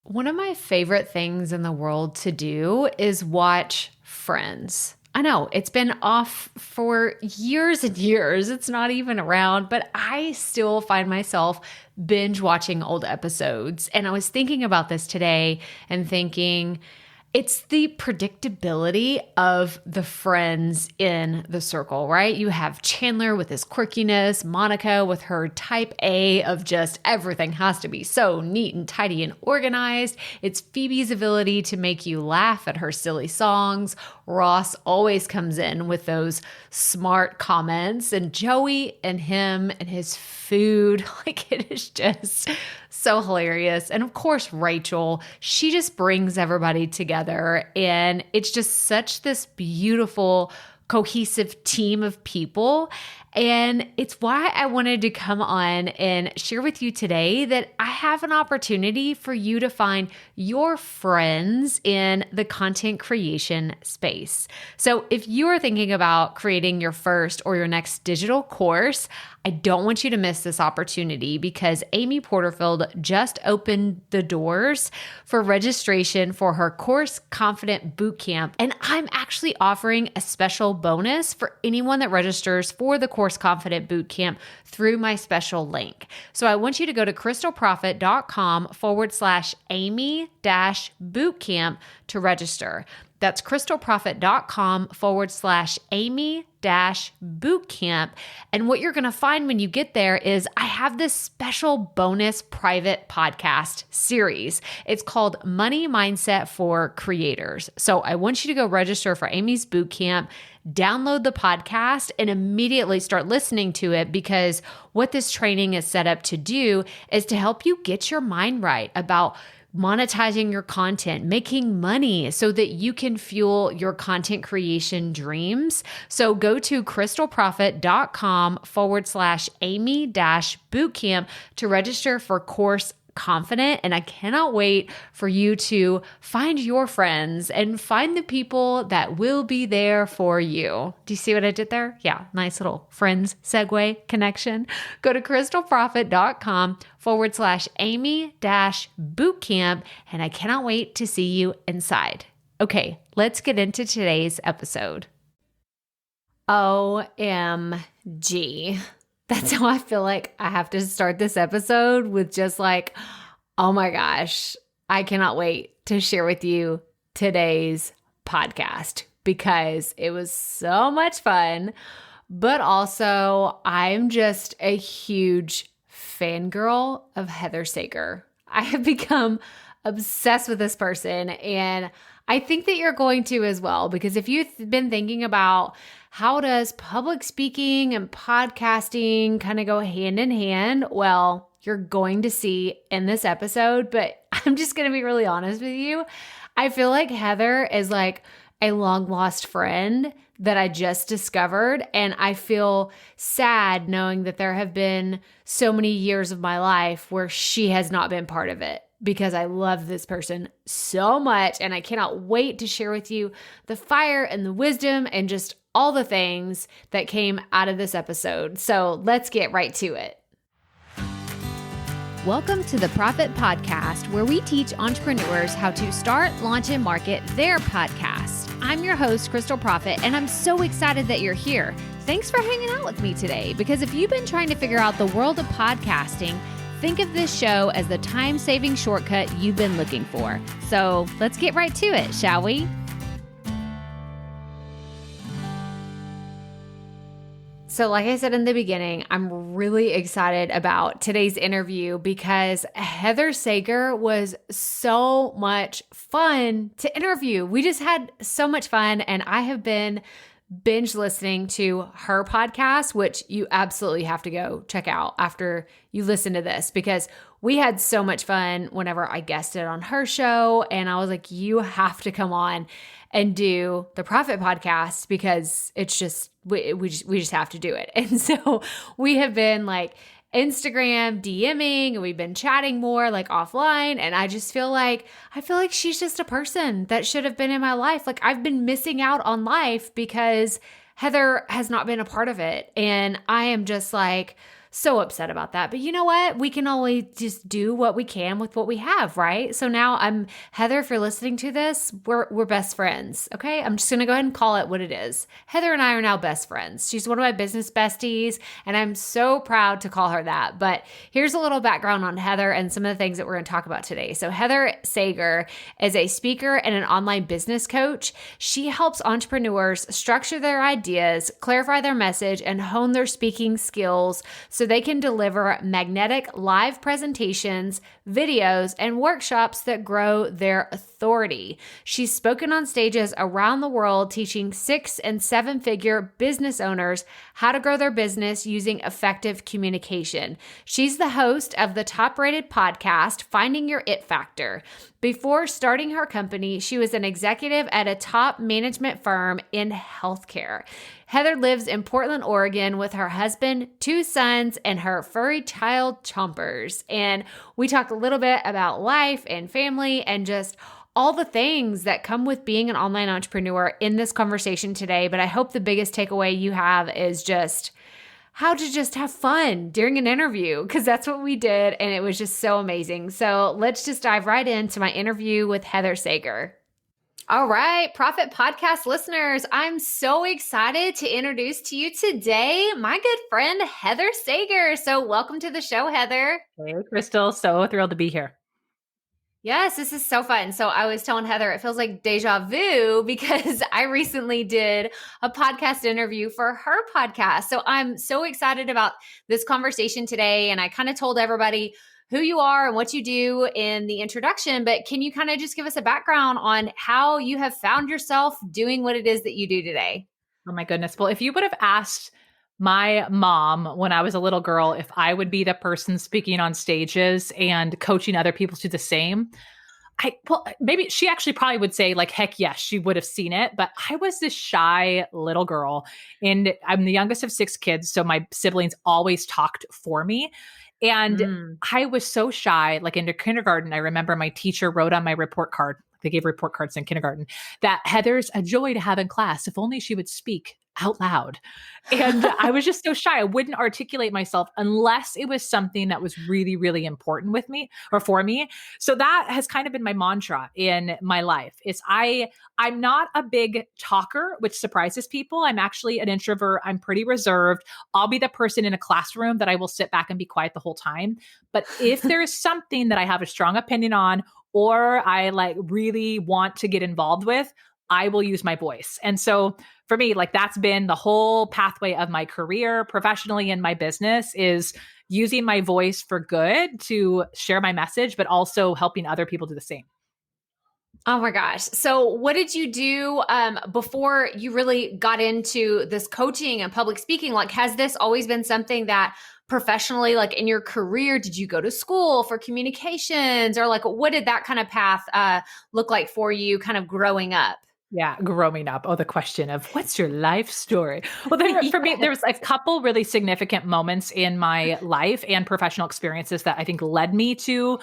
One of my favorite things in the world to do is watch Friends. I know it's been off for years and years. It's not even around, but I still find myself binge watching old episodes. And I was thinking about this today and thinking, it's the predictability of the friends in the circle, right? You have Chandler with his quirkiness, Monica with her type A of just everything has to be so neat and tidy and organized. It's Phoebe's ability to make you laugh at her silly songs. Ross always comes in with those smart comments, and Joey and him and his food, like it is just so hilarious. And of course, Rachel, she just brings everybody together, and it's just such this beautiful, cohesive team of people. And it's why I wanted to come on and share with you today that I have an opportunity for you to find your friends in the content creation space. So if you are thinking about creating your first or your next digital course, I don't want you to miss this opportunity because Amy Porterfield just opened the doors for registration for her Course Confident Bootcamp. And I'm actually offering a special bonus for anyone that registers for the Course Confident Bootcamp through my special link. So I want you to go to crystalprofit.com/Amy-bootcamp to register. That's crystalprofit.com/Amy-bootcamp. And what you're going to find when you get there is I have this special bonus private podcast series. It's called Money Mindset for Creators. So I want you to go register for Amy's bootcamp, download the podcast, and immediately start listening to it, because what this training is set up to do is to help you get your mind right about monetizing your content, making money so that you can fuel your content creation dreams. So go to crystalprofit.com/Amy-bootcamp to register for Course Confident. And I cannot wait for you to find your friends and find the people that will be there for you. Do you see what I did there? Yeah, nice little friends segue connection. Go to crystalprofit.com/Amy-bootcamp. And I cannot wait to see you inside. Okay, let's get into today's episode. OMG. That's how I feel like I have to start this episode, with just like, oh my gosh, I cannot wait to share with you today's podcast because it was so much fun. But also, I'm just a huge fangirl of Heather Sager. I have become obsessed with this person, and I think that you're going to as well, because if you've been thinking about how does public speaking and podcasting kind of go hand in hand, well, you're going to see in this episode. But I'm just going to be really honest with you. I feel like Heather is like a long lost friend that I just discovered. And I feel sad knowing that there have been so many years of my life where she has not been part of it, because I love this person so much. And I cannot wait to share with you the fire and the wisdom and just all the things that came out of this episode. So let's get right to it. Welcome to the Profit Podcast, where we teach entrepreneurs how to start, launch, and market their podcast. I'm your host, Crystal Profit, and I'm so excited that you're here. Thanks for hanging out with me today, because if you've been trying to figure out the world of podcasting, think of this show as the time-saving shortcut you've been looking for. So let's get right to it, shall we? So like I said in the beginning, I'm really excited about today's interview because Heather Sager was so much fun to interview. We just had so much fun, and I have been binge listening to her podcast, which you absolutely have to go check out after you listen to this, because we had so much fun whenever I guested on her show. And I was like, you have to come on and do the Profit Podcast, because it's just, we just have to do it. And so we have been like Instagram DMing, and we've been chatting more like offline. And I just feel like she's just a person that should have been in my life. Like, I've been missing out on life because Heather has not been a part of it. And I am just like So upset about that. But you know what? We can only just do what we can with what we have, right? So now I'm Heather, if you're listening to this, we're best friends. Okay. I'm just gonna go ahead and call it what it is. Heather and I are now best friends. She's one of my business besties, and I'm so proud to call her that. But here's a little background on Heather and some of the things that we're gonna talk about today. So Heather Sager is a speaker and an online business coach. She helps entrepreneurs structure their ideas, clarify their message, and hone their speaking skills so they can deliver magnetic live presentations, videos, and workshops that grow their authority. She's spoken on stages around the world teaching 6 and 7-figure business owners how to grow their business using effective communication. She's the host of the top-rated podcast, Finding Your It Factor. Before starting her company, she was an executive at a top management firm in healthcare. Heather lives in Portland, Oregon with her husband, 2 sons, and her furry child Chompers. And we talk a little bit about life and family and just all the things that come with being an online entrepreneur in this conversation today. But I hope the biggest takeaway you have is just how to just have fun during an interview, because that's what we did. And it was just so amazing. So let's just dive right into my interview with Heather Sager. All right, Profit Podcast listeners, I'm so excited to introduce to you today my good friend, Heather Sager. So welcome to the show, Heather. Hey, Crystal. So thrilled to be here. Yes, this is so fun. So I was telling Heather, it feels like deja vu because I recently did a podcast interview for her podcast. So I'm so excited about this conversation today. And I kind of told everybody who you are and what you do in the introduction, but can you kind of just give us a background on how you have found yourself doing what it is that you do today? Oh my goodness. Well, if you would have asked my mom when I was a little girl if I would be the person speaking on stages and coaching other people to do the same, maybe she actually probably would say like, heck yes, she would have seen it. But I was this shy little girl, and I'm the youngest of 6 kids. So my siblings always talked for me. And I was so shy, like into kindergarten. I remember my teacher wrote on my report card, they gave report cards in kindergarten, that Heather's a joy to have in class. If only she would speak out loud. And I was just so shy. I wouldn't articulate myself unless it was something that was really, really important with me or for me. So that has kind of been my mantra in my life is I'm not a big talker, which surprises people. I'm actually an introvert. I'm pretty reserved. I'll be the person in a classroom that I will sit back and be quiet the whole time. But if there is something that I have a strong opinion on, or I like really want to get involved with, I will use my voice. And so for me, like that's been the whole pathway of my career professionally in my business is using my voice for good to share my message, but also helping other people do the same. Oh my gosh. So what did you do before you really got into this coaching and public speaking? Like, has this always been something that professionally, like in your career, did you go to school for communications, or like, what did that kind of path look like for you kind of growing up? Yeah, growing up. Oh, the question of what's your life story? Well, for me, there was a couple really significant moments in my life and professional experiences that I think led me to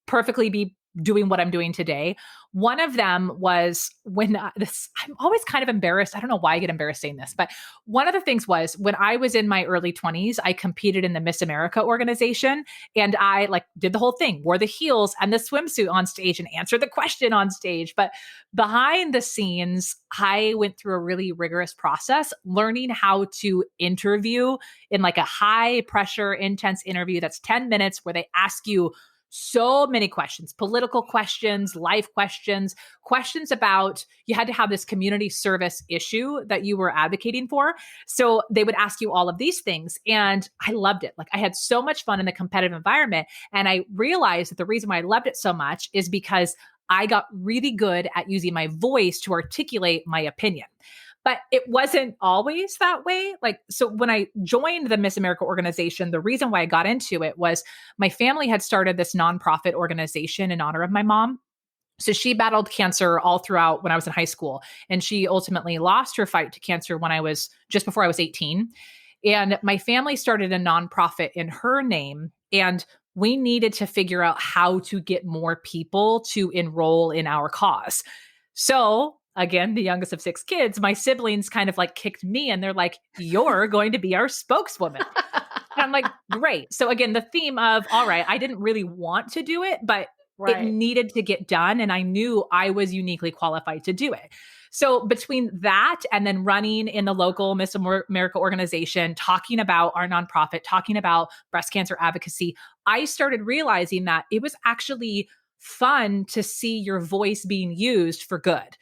perfectly be doing what I'm doing today. One of them was when I'm always kind of embarrassed. I don't know why I get embarrassed saying this, but one of the things was when I was in my early 20s, I competed in the Miss America organization, and I like did the whole thing, wore the heels and the swimsuit on stage and answered the question on stage. But behind the scenes, I went through a really rigorous process learning how to interview in like a high pressure, intense interview that's 10 minutes where they ask you so many questions, political questions, life questions, questions about, you had to have this community service issue that you were advocating for. So they would ask you all of these things. And I loved it. Like I had so much fun in the competitive environment. And I realized that the reason why I loved it so much is because I got really good at using my voice to articulate my opinion. But it wasn't always that way. Like, so when I joined the Miss America organization, the reason why I got into it was my family had started this nonprofit organization in honor of my mom. So she battled cancer all throughout when I was in high school. And she ultimately lost her fight to cancer when I was just before I was 18. And my family started a nonprofit in her name. And we needed to figure out how to get more people to enroll in our cause. So again, the youngest of 6 kids, my siblings kind of like kicked me and they're like, you're going to be our spokeswoman. And I'm like, great. So again, the theme of, all right, I didn't really want to do it, but it Right. needed to get done. And I knew I was uniquely qualified to do it. So between that and then running in the local Miss America organization, talking about our nonprofit, talking about breast cancer advocacy, I started realizing that it was actually fun to see your voice being used for good.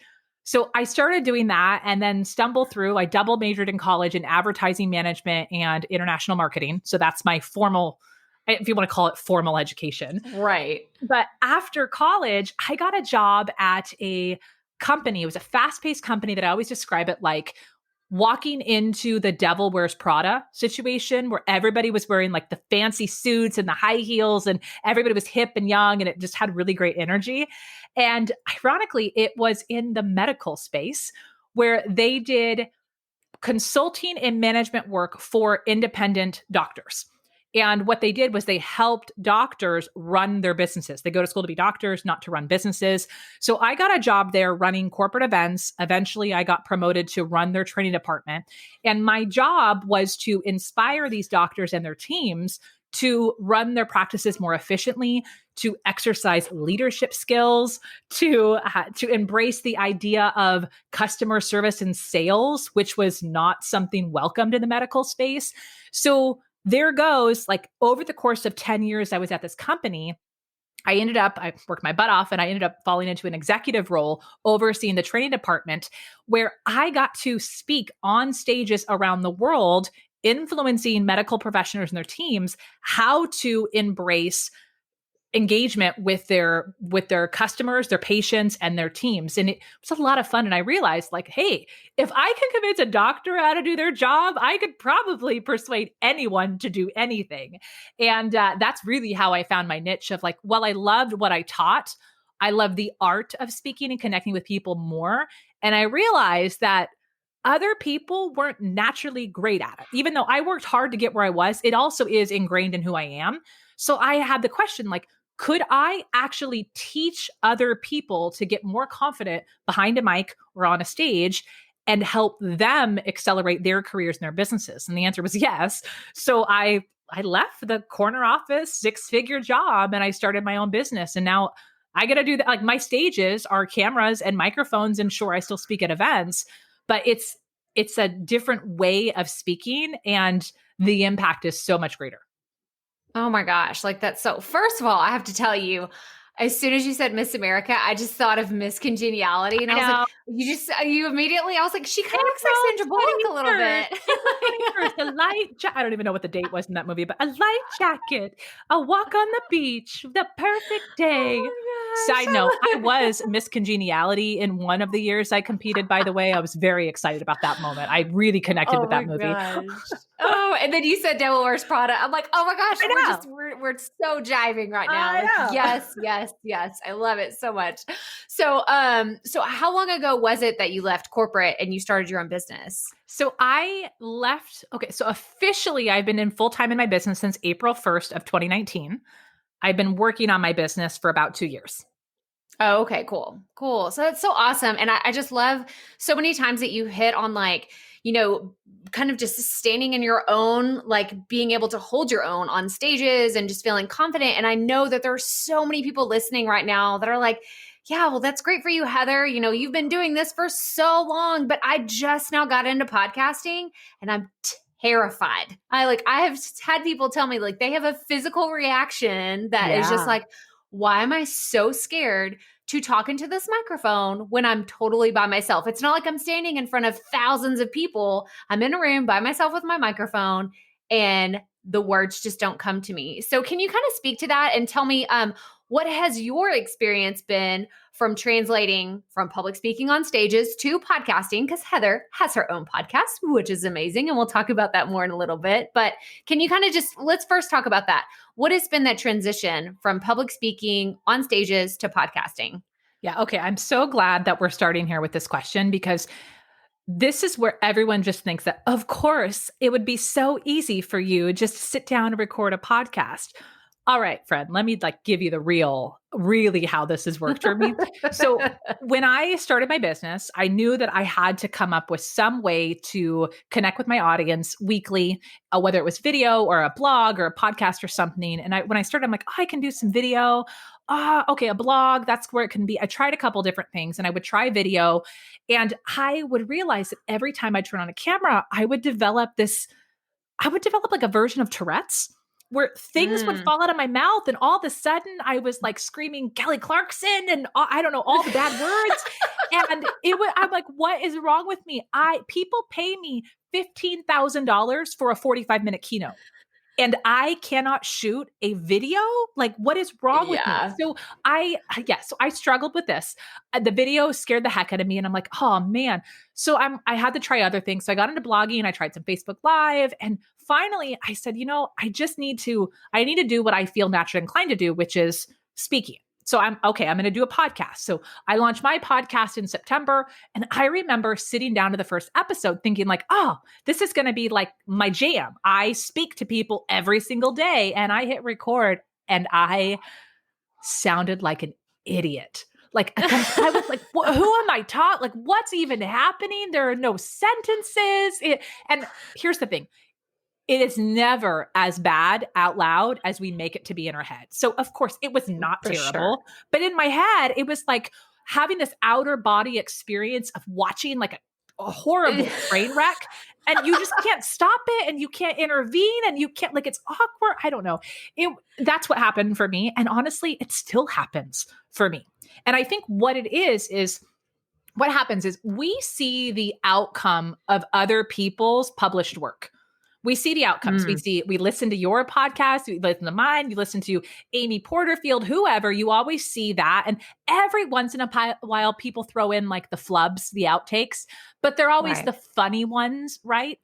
So I started doing that and then stumbled through. I double majored in college in advertising management and international marketing. So that's my formal, if you want to call it formal education. Right. But after college, I got a job at a company. It was a fast paced company that I always describe it like walking into the Devil Wears Prada situation where everybody was wearing like the fancy suits and the high heels and everybody was hip and young and it just had really great energy. And ironically, it was in the medical space where they did consulting and management work for independent doctors. And what they did was they helped doctors run their businesses. They go to school to be doctors, not to run businesses. So I got a job there running corporate events. Eventually, I got promoted to run their training department. And my job was to inspire these doctors and their teams to run their practices more efficiently, to exercise leadership skills, to embrace the idea of customer service and sales, which was not something welcomed in the medical space. So there goes, like over the course of 10 years I was at this company, I worked my butt off and I ended up falling into an executive role overseeing the training department where I got to speak on stages around the world, influencing medical professionals and their teams how to embrace engagement with their customers, their patients, and their teams. And it was a lot of fun. And I realized, like, hey, if I can convince a doctor how to do their job, I could probably persuade anyone to do anything. And that's really how I found my niche of like, while I loved what I taught, I love the art of speaking and connecting with people more. And I realized that other people weren't naturally great at it. Even though I worked hard to get where I was, it also is ingrained in who I am. So I had the question like, could I actually teach other people to get more confident behind a mic or on a stage and help them accelerate their careers and their businesses? And the answer was yes. So I left the corner office, six-figure job, and I started my own business. And now I got to do that. Like my stages are cameras and microphones, and sure, I still speak at events, but it's a different way of speaking, and the impact is so much greater. Oh my gosh. Like that's so, first of all, I have to tell you, as soon as you said Miss America, I just thought of Miss Congeniality. And I I was like, know. you immediately, I was like, she kind of looks like April Sandra Bullock a little 21st. bit. April 21st. A I don't even know what the date was in that movie, but a light jacket, a walk on the beach, the perfect day. Oh Side my note, I gosh. was Miss Congeniality in one of the years I competed, by the way. I was very excited about that moment. I really connected Oh with my that movie. gosh. Oh, and then you said Devil Wears Prada. I'm like, oh my gosh, I know. we're so jiving right now. I Like, know. yes, yes, yes. I love it so much. So so how long ago was it that you left corporate and you started your own business? So I left. Okay. So officially, I've been in full time in my business since April 1st of 2019. I've been working on my business for about 2 years. Oh, okay, cool. Cool. So that's so awesome. And I just love so many times that you hit on like, kind of just standing in your own, like being able to hold your own on stages and just feeling confident. And I know that there are so many people listening right now that are like, yeah, well, that's great for you, Heather. You've been doing this for so long, but I just now got into podcasting and I'm terrified. I have had people tell me like they have a physical reaction that is just Yeah. like, why am I so scared to talk into this microphone when I'm totally by myself? It's not like I'm standing in front of thousands of people. I'm in a room by myself with my microphone and the words just don't come to me. So can you kind of speak to that and tell me what has your experience been from translating from public speaking on stages to podcasting? Because Heather has her own podcast, which is amazing. And we'll talk about that more in a little bit. But can you kind of let's first talk about that. What has been that transition from public speaking on stages to podcasting? Yeah. Okay. I'm so glad that we're starting here with this question because this is where everyone just thinks that, of course, it would be so easy for you just to sit down and record a podcast. All right, friend, let me give you the really how this has worked for me. So when I started my business, I knew that I had to come up with some way to connect with my audience weekly, whether it was video or a blog or a podcast or something. And when I started, I'm like, I can do some video. Okay, a blog, that's where it can be. I tried a couple different things and I would try video, and I would realize that every time I turn on a camera, I would develop like a version of Tourette's where things would fall out of my mouth. And all of a sudden I was screaming Kelly Clarkson and I don't know, all the bad words. And I'm like, what is wrong with me? People pay me $15,000 for a 45-minute keynote, and I cannot shoot a video. What is wrong with me? So I struggled with this. The video scared the heck out of me, and I'm like, oh man. So I had to try other things. So I got into blogging. I tried some Facebook Live, and finally I said, I need to do what I feel naturally inclined to do, which is speaking. So I'm going to do a podcast. So I launched my podcast in September. And I remember sitting down to the first episode thinking this is going to be my jam. I speak to people every single day, and I hit record and I sounded like an idiot. I was like, who am I taught? What's even happening? There are no sentences. And here's the thing. It is never as bad out loud as we make it to be in our head. So of course it was not terrible, but in my head, it was like having this outer body experience of watching a horrible train wreck, and you just can't stop it, and you can't intervene, and you can't, it's awkward. I don't know. That's what happened for me. And honestly, it still happens for me. And I think what it is what happens is we see the outcome of other people's published work. We see the outcomes. We listen to your podcast, we listen to mine, you listen to Amy Porterfield, whoever, you always see that. And every once in a while, people throw in the flubs, the outtakes, but they're always the funny ones, right?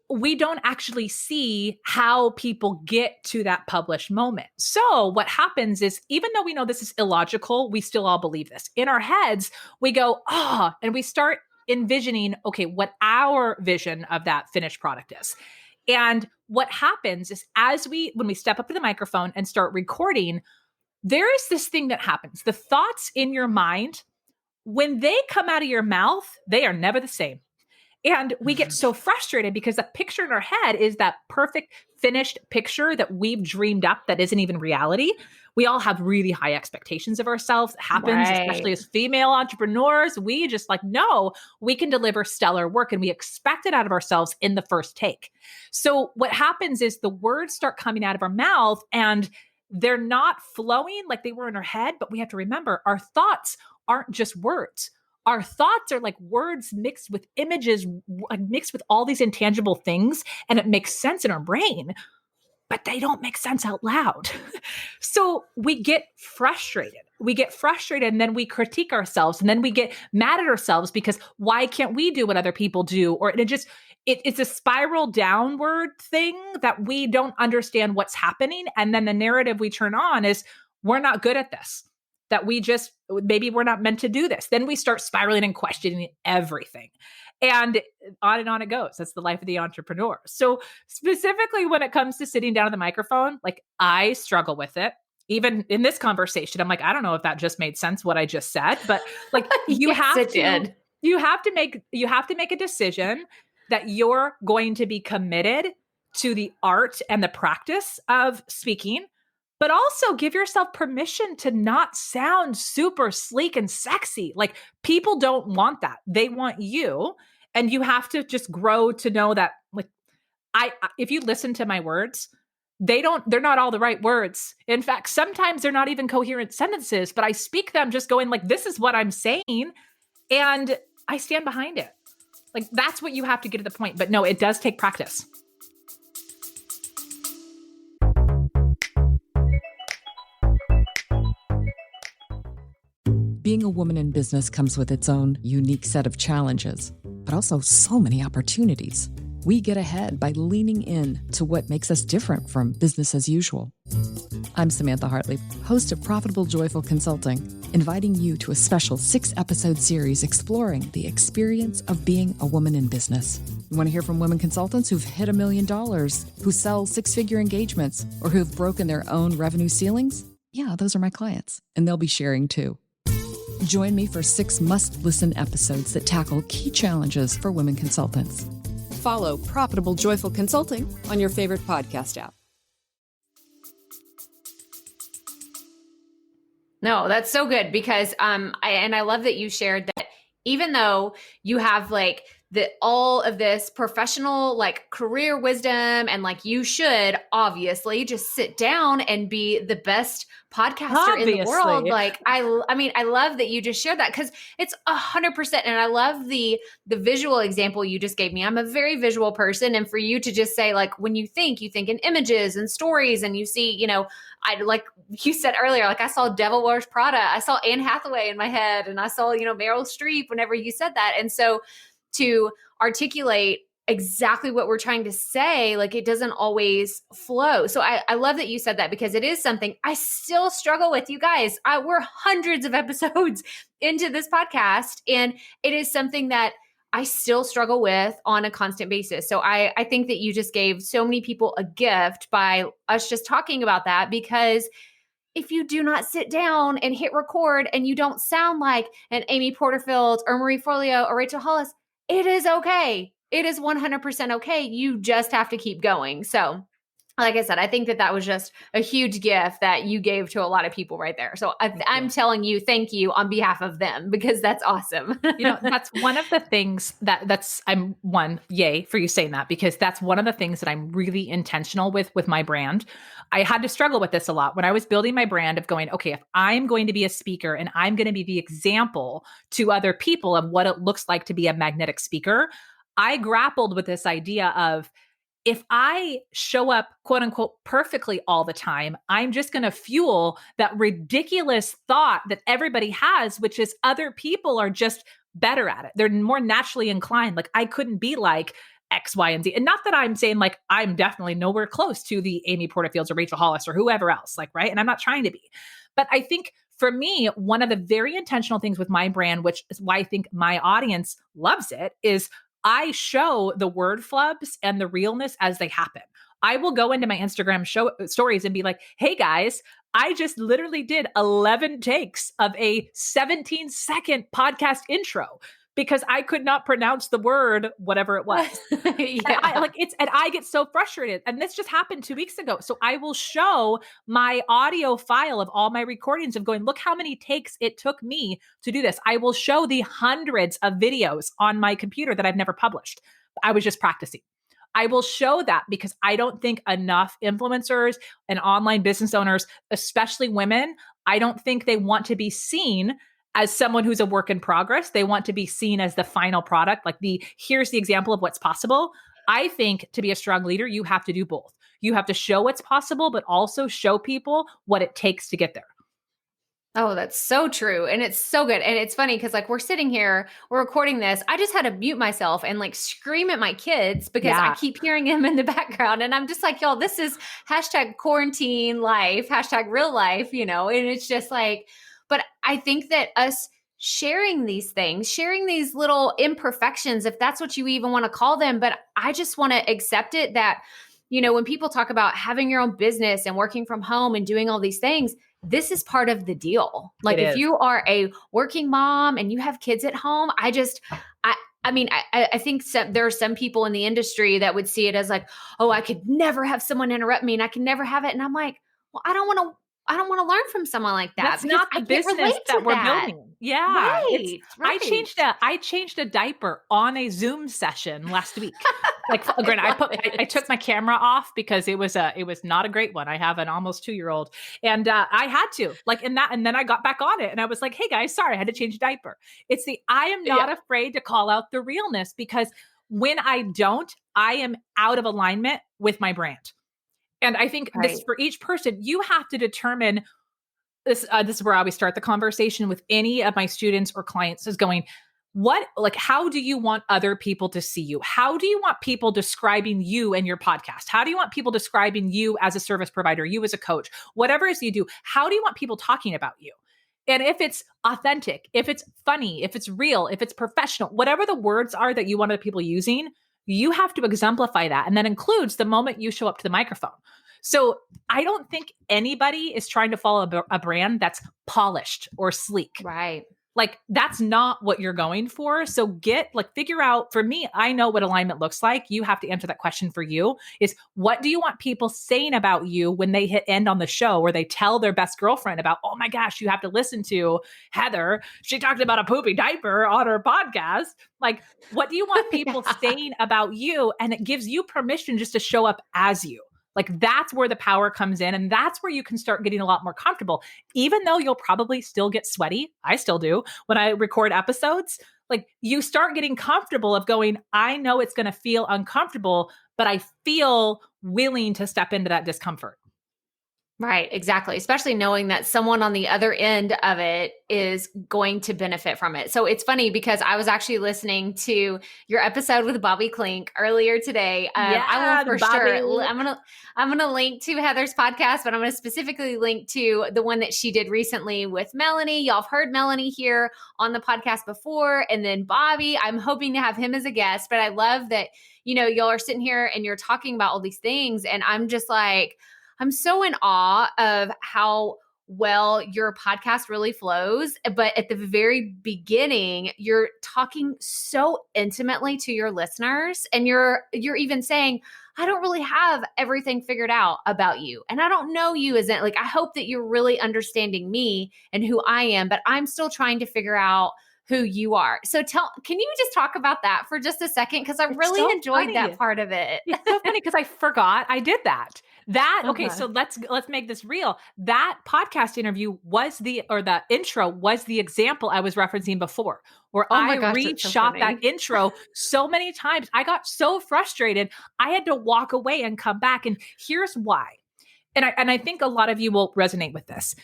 We don't actually see how people get to that published moment. So what happens is, even though we know this is illogical, we still all believe this. In our heads, we go, and we start envisioning, okay, what our vision of that finished product is. And what happens is when we step up to the microphone and start recording, there is this thing that happens. The thoughts in your mind, when they come out of your mouth, they are never the same. And we get so frustrated because the picture in our head is that perfect finished picture that we've dreamed up that isn't even reality. We all have really high expectations of ourselves. It happens, especially as female entrepreneurs. We just no, we can deliver stellar work, and we expect it out of ourselves in the first take. So what happens is the words start coming out of our mouth, and they're not flowing like they were in our head. But we have to remember, our thoughts aren't just words. Our thoughts are like words mixed with images, mixed with all these intangible things, and it makes sense in our brain, but they don't make sense out loud. So we get frustrated. And then we critique ourselves, and then we get mad at ourselves because why can't we do what other people do? Or it's a spiral downward thing that we don't understand what's happening. And then the narrative we turn on is, we're not good at this. That maybe we're not meant to do this. Then we start spiraling and questioning everything. And on it goes. That's the life of the entrepreneur. So specifically when it comes to sitting down at the microphone, I struggle with it. Even in this conversation, I'm like, I don't know if that just made sense, what I just said, but you have to make a decision that you're going to be committed to the art and the practice of speaking, but also give yourself permission to not sound super sleek and sexy. People don't want that. They want you. And you have to just grow to know that, if you listen to my words, they're not all the right words. In fact, sometimes they're not even coherent sentences, but I speak them just going this is what I'm saying. And I stand behind it. That's what you have to get to the point. But no, it does take practice. Being a woman in business comes with its own unique set of challenges, but also so many opportunities. We get ahead by leaning in to what makes us different from business as usual. I'm Samantha Hartley, host of Profitable Joyful Consulting, inviting you to a special 6-episode series exploring the experience of being a woman in business. You want to hear from women consultants who've hit $1 million, who sell 6-figure engagements, or who've broken their own revenue ceilings? Yeah, those are my clients, and they'll be sharing too. Join me for 6 must-listen episodes that tackle key challenges for women consultants. Follow Profitable Joyful Consulting on your favorite podcast app. No, that's so good because I love that you shared that even though you have like all of this professional like career wisdom and like you should obviously just sit down and be the best podcaster in the world. Like I mean, I love that you just shared that because it's 100%. And I love the visual example you just gave me. I'm a very visual person. And for you to just say like, when you think in images and stories and you see, you know, I like you said earlier, like I saw Devil Wears Prada. I saw Anne Hathaway in my head and I saw, you know, Meryl Streep whenever you said that. And so to articulate exactly what we're trying to say, like it doesn't always flow. So I love that you said that because it is something I still struggle with. You guys, we're hundreds of episodes into this podcast and it is something that I still struggle with on a constant basis. So I think that you just gave so many people a gift by us just talking about that because if you do not sit down and hit record and you don't sound like an Amy Porterfield or Marie Forleo or Rachel Hollis, it is okay. It is 100% okay. You just have to keep going. So like I said, I think that was just a huge gift that you gave to a lot of people right there. So I'm telling you, thank you on behalf of them because that's awesome. You know, that's one of the things yay for you saying that because that's one of the things that I'm really intentional with my brand. I had to struggle with this a lot when I was building my brand of going, okay, if I'm going to be a speaker and I'm going to be the example to other people of what it looks like to be a magnetic speaker, I grappled with this idea of, if I show up, quote unquote, perfectly all the time, I'm just going to fuel that ridiculous thought that everybody has, which is other people are just better at it. They're more naturally inclined. Like I couldn't be like X, Y, and Z. And not that I'm saying like, I'm definitely nowhere close to the Amy Porterfields or Rachel Hollis or whoever else, like, right. And I'm not trying to be, but I think for me, one of the very intentional things with my brand, which is why I think my audience loves it, is I show the word flubs and the realness as they happen. I will go into my Instagram stories and be like, hey guys, I just literally did 11 takes of a 17-second podcast intro because I could not pronounce the word, whatever it was. Yeah. And I get so frustrated. And this just happened 2 weeks ago. So I will show my audio file of all my recordings of going, look how many takes it took me to do this. I will show the hundreds of videos on my computer that I've never published. I was just practicing. I will show that because I don't think enough influencers and online business owners, especially women, I don't think they want to be seen as someone who's a work in progress. They want to be seen as the final product. Like here's the example of what's possible. I think to be a strong leader, you have to do both. You have to show what's possible, but also show people what it takes to get there. Oh, that's so true. And it's so good. And it's funny because like we're sitting here, we're recording this. I just had to mute myself and like scream at my kids because I keep hearing them in the background. And I'm just like, y'all, this is #quarantine life, #real life, you know, and it's just like, but I think that us sharing these things, sharing these little imperfections, if that's what you even want to call them, but I just want to accept it that, you know, when people talk about having your own business and working from home and doing all these things, this is part of the deal. Like if you are a working mom and you have kids at home, I think there are some people in the industry that would see it as like, oh, I could never have someone interrupt me and I can never have it. And I'm like, well, I don't want to learn from someone like that. That's not the business that we're building. Yeah. Right. I changed a diaper on a Zoom session last week. Like, granted, I took my camera off because it was not a great one. I have an almost 2-year-old and I had to and then I got back on it and I was like, hey guys, sorry, I had to change a diaper. I am not afraid to call out the realness because when I don't, I am out of alignment with my brand. And I think this for each person, you have to determine this. This is where I always start the conversation with any of my students or clients is going, how do you want other people to see you? How do you want people describing you and your podcast? How do you want people describing you as a service provider, you as a coach, whatever it is you do? How do you want people talking about you? And if it's authentic, if it's funny, if it's real, if it's professional, whatever the words are that you want other people using, you have to exemplify that. And that includes the moment you show up to the microphone. So I don't think anybody is trying to follow a brand that's polished or sleek. Right. Like, that's not what you're going for. So figure out, for me, I know what alignment looks like. You have to answer that question for you is, what do you want people saying about you when they hit end on the show, or they tell their best girlfriend about, oh my gosh, you have to listen to Heather. She talked about a poopy diaper on her podcast. Like, what do you want people saying about you? And it gives you permission just to show up as you. Like, that's where the power comes in. And that's where you can start getting a lot more comfortable, even though you'll probably still get sweaty. I still do when I record episodes. Like, you start getting comfortable of going, I know it's going to feel uncomfortable, but I feel willing to step into that discomfort. Right, exactly. Especially knowing that someone on the other end of it is going to benefit from it. So it's funny because I was actually listening to your episode with Bobby Klink earlier today. I will for sure. I'm gonna link to Heather's podcast, but I'm gonna specifically link to the one that she did recently with Melanie. Y'all have heard Melanie here on the podcast before, and then Bobby. I'm hoping to have him as a guest. But I love that y'all are sitting here and you're talking about all these things, and I'm just like, I'm so in awe of how well your podcast really flows. But at the very beginning, you're talking so intimately to your listeners, and you're even saying, I don't really have everything figured out about you. And I don't know you as like, I hope that you're really understanding me and who I am, but I'm still trying to figure out who you are. So can you just talk about that for just a second? Because I really enjoyed that part of it. It's so funny because I forgot I did that. Okay, so let's make this real. That podcast interview was the intro was the example I was referencing before, where I reshot that intro so many times. I got so frustrated. I had to walk away and come back. And here's why. And I think a lot of you will resonate with this.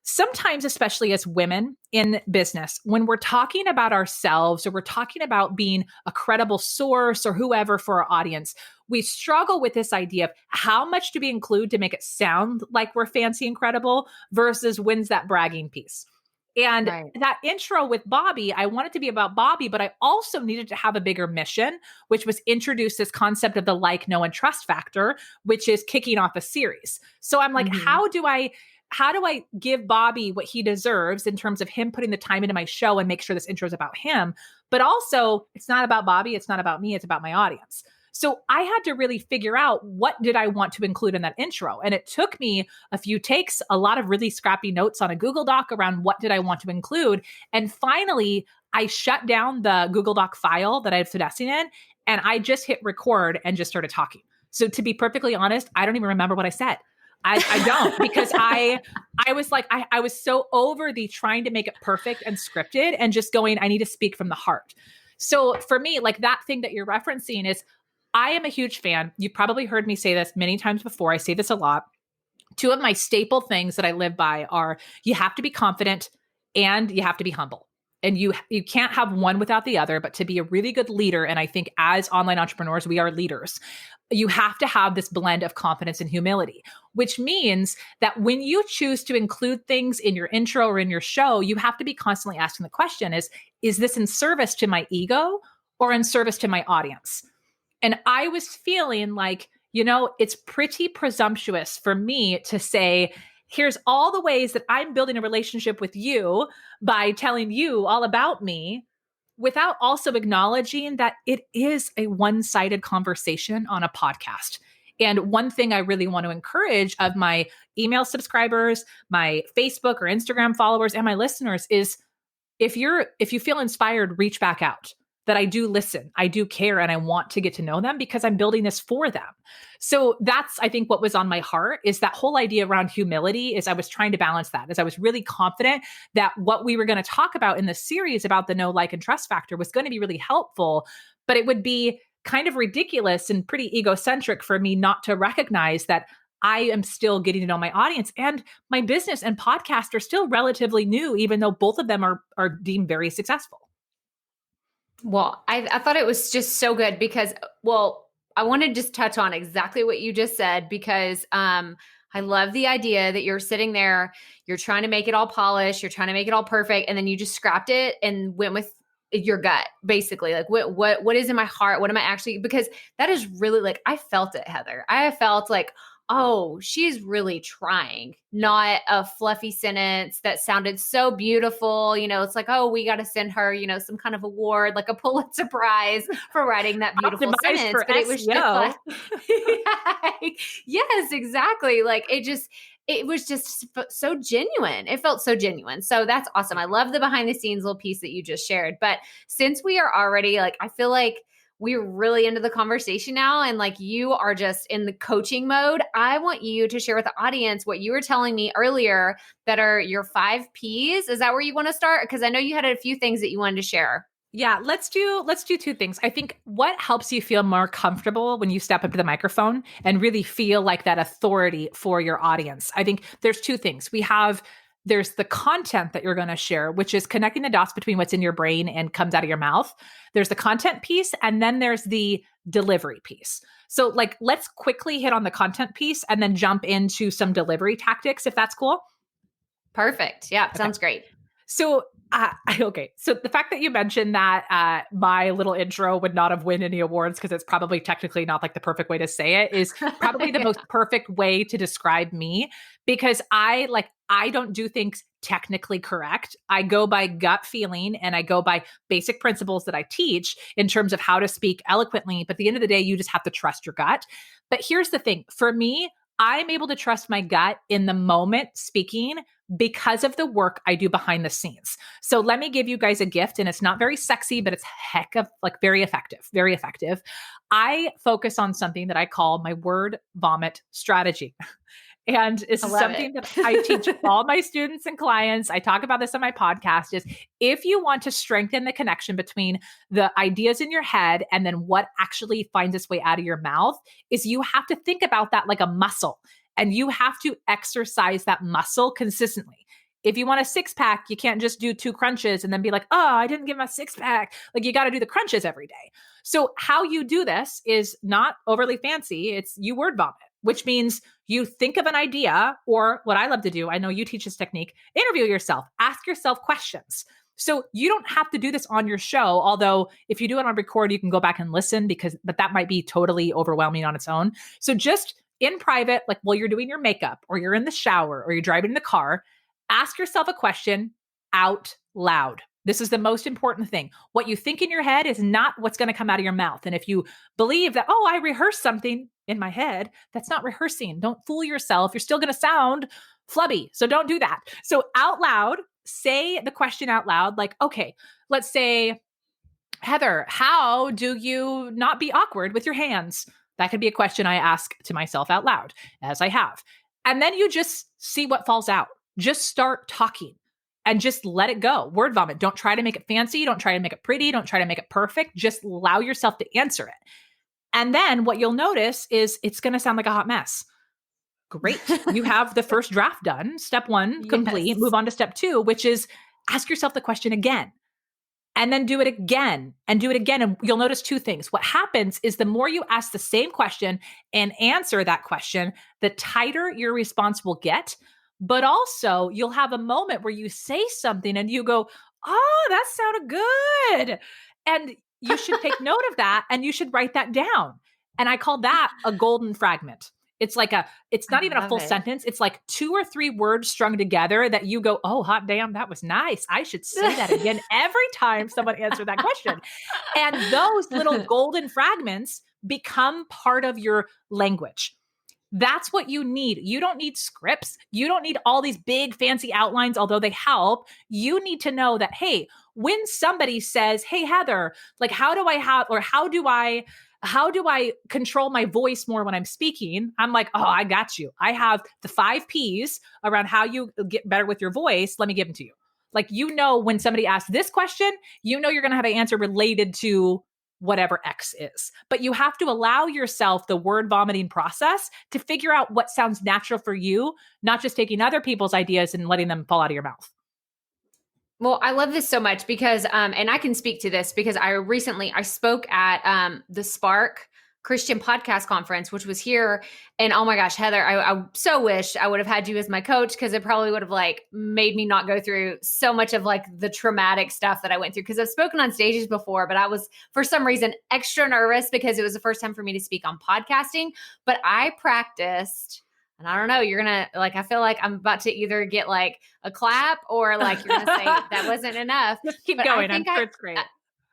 Sometimes, especially as women in business, when we're talking about ourselves or we're talking about being a credible source or whoever for our audience, we struggle with this idea of how much do we include to make it sound like we're fancy and credible versus when's that bragging piece. And that intro with Bobby, I wanted to be about Bobby, but I also needed to have a bigger mission, which was introduce this concept of the like, know, and trust factor, which is kicking off a series. So I'm like, how do I give Bobby what he deserves in terms of him putting the time into my show and make sure this intro is about him? But also, it's not about Bobby. It's not about me. It's about my audience. So I had to really figure out, what did I want to include in that intro? And it took me a few takes, a lot of really scrappy notes on a Google Doc around what did I want to include. And finally, I shut down the Google Doc file that I was finessing in, and I just hit record and just started talking. So to be perfectly honest, I don't even remember what I said. I don't, because I was like, I was so over the trying to make it perfect and scripted and just going, I need to speak from the heart. So for me, like, that thing that you're referencing is, I am a huge fan. You've probably heard me say this many times before. I say this a lot. Two of my staple things that I live by are, you have to be confident and you have to be humble. And you can't have one without the other. But to be a really good leader, and I think as online entrepreneurs, we are leaders, you have to have this blend of confidence and humility, which means that when you choose to include things in your intro or in your show, you have to be constantly asking the question is this in service to my ego or in service to my audience? And I was feeling like, it's pretty presumptuous for me to say, here's all the ways that I'm building a relationship with you by telling you all about me, without also acknowledging that it is a one-sided conversation on a podcast. And one thing I really want to encourage of my email subscribers, my Facebook or Instagram followers, and my listeners is, if you feel inspired, reach back out. That I do listen, I do care, and I want to get to know them because I'm building this for them. So that's, I think, what was on my heart, is that whole idea around humility. Is I was trying to balance that, as I was really confident that what we were going to talk about in this series about the know, like, and trust factor was going to be really helpful, but it would be kind of ridiculous and pretty egocentric for me not to recognize that I am still getting to know my audience, and my business and podcast are still relatively new, even though both of them are deemed very successful. Well, I thought it was just so good because, well, I want to just touch on exactly what you just said because I love the idea that you're sitting there, you're trying to make it all polished, you're trying to make it all perfect, and then you just scrapped it and went with your gut, basically. Like what is in my heart? What am I actually, because that is really like, I felt it, Heather. I felt like, oh, she's really trying, not a fluffy sentence that sounded so beautiful. It's like, oh, we got to send her, some kind of award, like a Pulitzer Prize for writing that beautiful Optimized sentence. for But it was just SEO. like, yes, exactly. Like it was just so genuine. It felt so genuine. So that's awesome. I love the behind the scenes little piece that you just shared. But since we are already like, I feel like we're really into the conversation now and like you are just in the coaching mode. I want you to share with the audience what you were telling me earlier that are your 5 Ps. Is that where you want to start? Because I know you had a few things that you wanted to share. Yeah, let's do two things. I think what helps you feel more comfortable when you step up to the microphone and really feel like that authority for your audience. I think there's two things. There's the content that you're going to share, which is connecting the dots between what's in your brain and comes out of your mouth. There's the content piece, and then there's the delivery piece. So like, let's quickly hit on the content piece and then jump into some delivery tactics, if that's cool. Perfect. Yeah, sounds great. So, okay. So the fact that you mentioned that my little intro would not have won any awards because it's probably technically not like the perfect way to say it is probably the most perfect way to describe me, because I don't do things technically correct. I go by gut feeling and I go by basic principles that I teach in terms of how to speak eloquently. But at the end of the day, you just have to trust your gut. But here's the thing. For me, I'm able to trust my gut in the moment speaking because of the work I do behind the scenes. So let me give you guys a gift, and it's not very sexy, but it's heck of like very effective, very effective. I focus on something that I call my word vomit strategy. And this is something that I teach all my students and clients. I talk about this on my podcast is if you want to strengthen the connection between the ideas in your head and then what actually finds its way out of your mouth, is you have to think about that like a muscle and you have to exercise that muscle consistently. If you want a 6-pack, you can't just do 2 crunches and then be like, oh, I didn't get my 6-pack. Like you got to do the crunches every day. So how you do this is not overly fancy. It's you word vomit, which means you think of an idea, or what I love to do, I know you teach this technique, interview yourself, ask yourself questions. So you don't have to do this on your show, although if you do it on record, you can go back and listen but that might be totally overwhelming on its own. So just in private, like while you're doing your makeup or you're in the shower or you're driving in the car, ask yourself a question out loud. This is the most important thing. What you think in your head is not what's going to come out of your mouth. And if you believe that, oh, I rehearsed something in my head, that's not rehearsing. Don't fool yourself. You're still going to sound flubby. So don't do that. So out loud, say the question out loud. Like, okay, let's say, Heather, how do you not be awkward with your hands? That could be a question I ask to myself out loud, as I have. And then you just see what falls out. Just start talking and just let it go. Word vomit. Don't try to make it fancy. Don't try to make it pretty. Don't try to make it perfect. Just allow yourself to answer it. And then what you'll notice is it's going to sound like a hot mess. Great. You have the first draft done. Step 1 complete. Yes. Move on to step 2, which is ask yourself the question again. And then do it again and do it again. And you'll notice 2 things. What happens is the more you ask the same question and answer that question, the tighter your response will get. But also you'll have a moment where you say something and you go, oh, that sounded good. And you should take note of that and you should write that down. And I call that a golden fragment. It's not even a full sentence. It's like 2 or 3 words strung together that you go, oh, hot damn, that was nice. I should say that again every time someone answered that question. And those little golden fragments become part of your language. That's what you need. You don't need scripts. You don't need all these big fancy outlines, although they help. You need to know that, hey, when somebody says, hey, Heather, like how do I control my voice more when I'm speaking? I'm like, oh, I got you. I have the 5 Ps around how you get better with your voice. Let me give them to you. Like, when somebody asks this question, you're going to have an answer related to whatever X is. But you have to allow yourself the word vomiting process to figure out what sounds natural for you, not just taking other people's ideas and letting them fall out of your mouth. Well, I love this so much because, and I can speak to this because I spoke at the Spark Christian Podcast Conference, which was here. And oh my gosh, Heather, I so wish I would have had you as my coach because it probably would have like made me not go through so much of like the traumatic stuff that I went through. Because I've spoken on stages before, but I was for some reason extra nervous because it was the first time for me to speak on podcasting. But I practiced. And I don't know, you're going to like, I feel like I'm about to either get like a clap or like you're going to say that wasn't enough. Just keep But going. I'm sure it's great.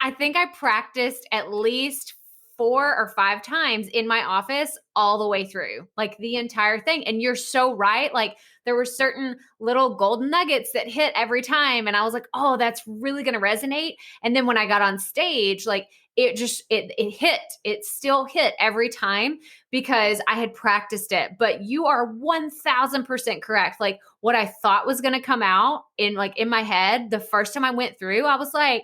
I think I practiced at least 4 or 5 times in my office all the way through, like the entire thing. And you're so right. Like there were certain little golden nuggets that hit every time. And I was like, oh, that's really going to resonate. And then when I got on stage, like it hit, it still hit every time because I had practiced it. But you are 1000% correct. Like what I thought was going to come out in my head, the first time I went through, I was like,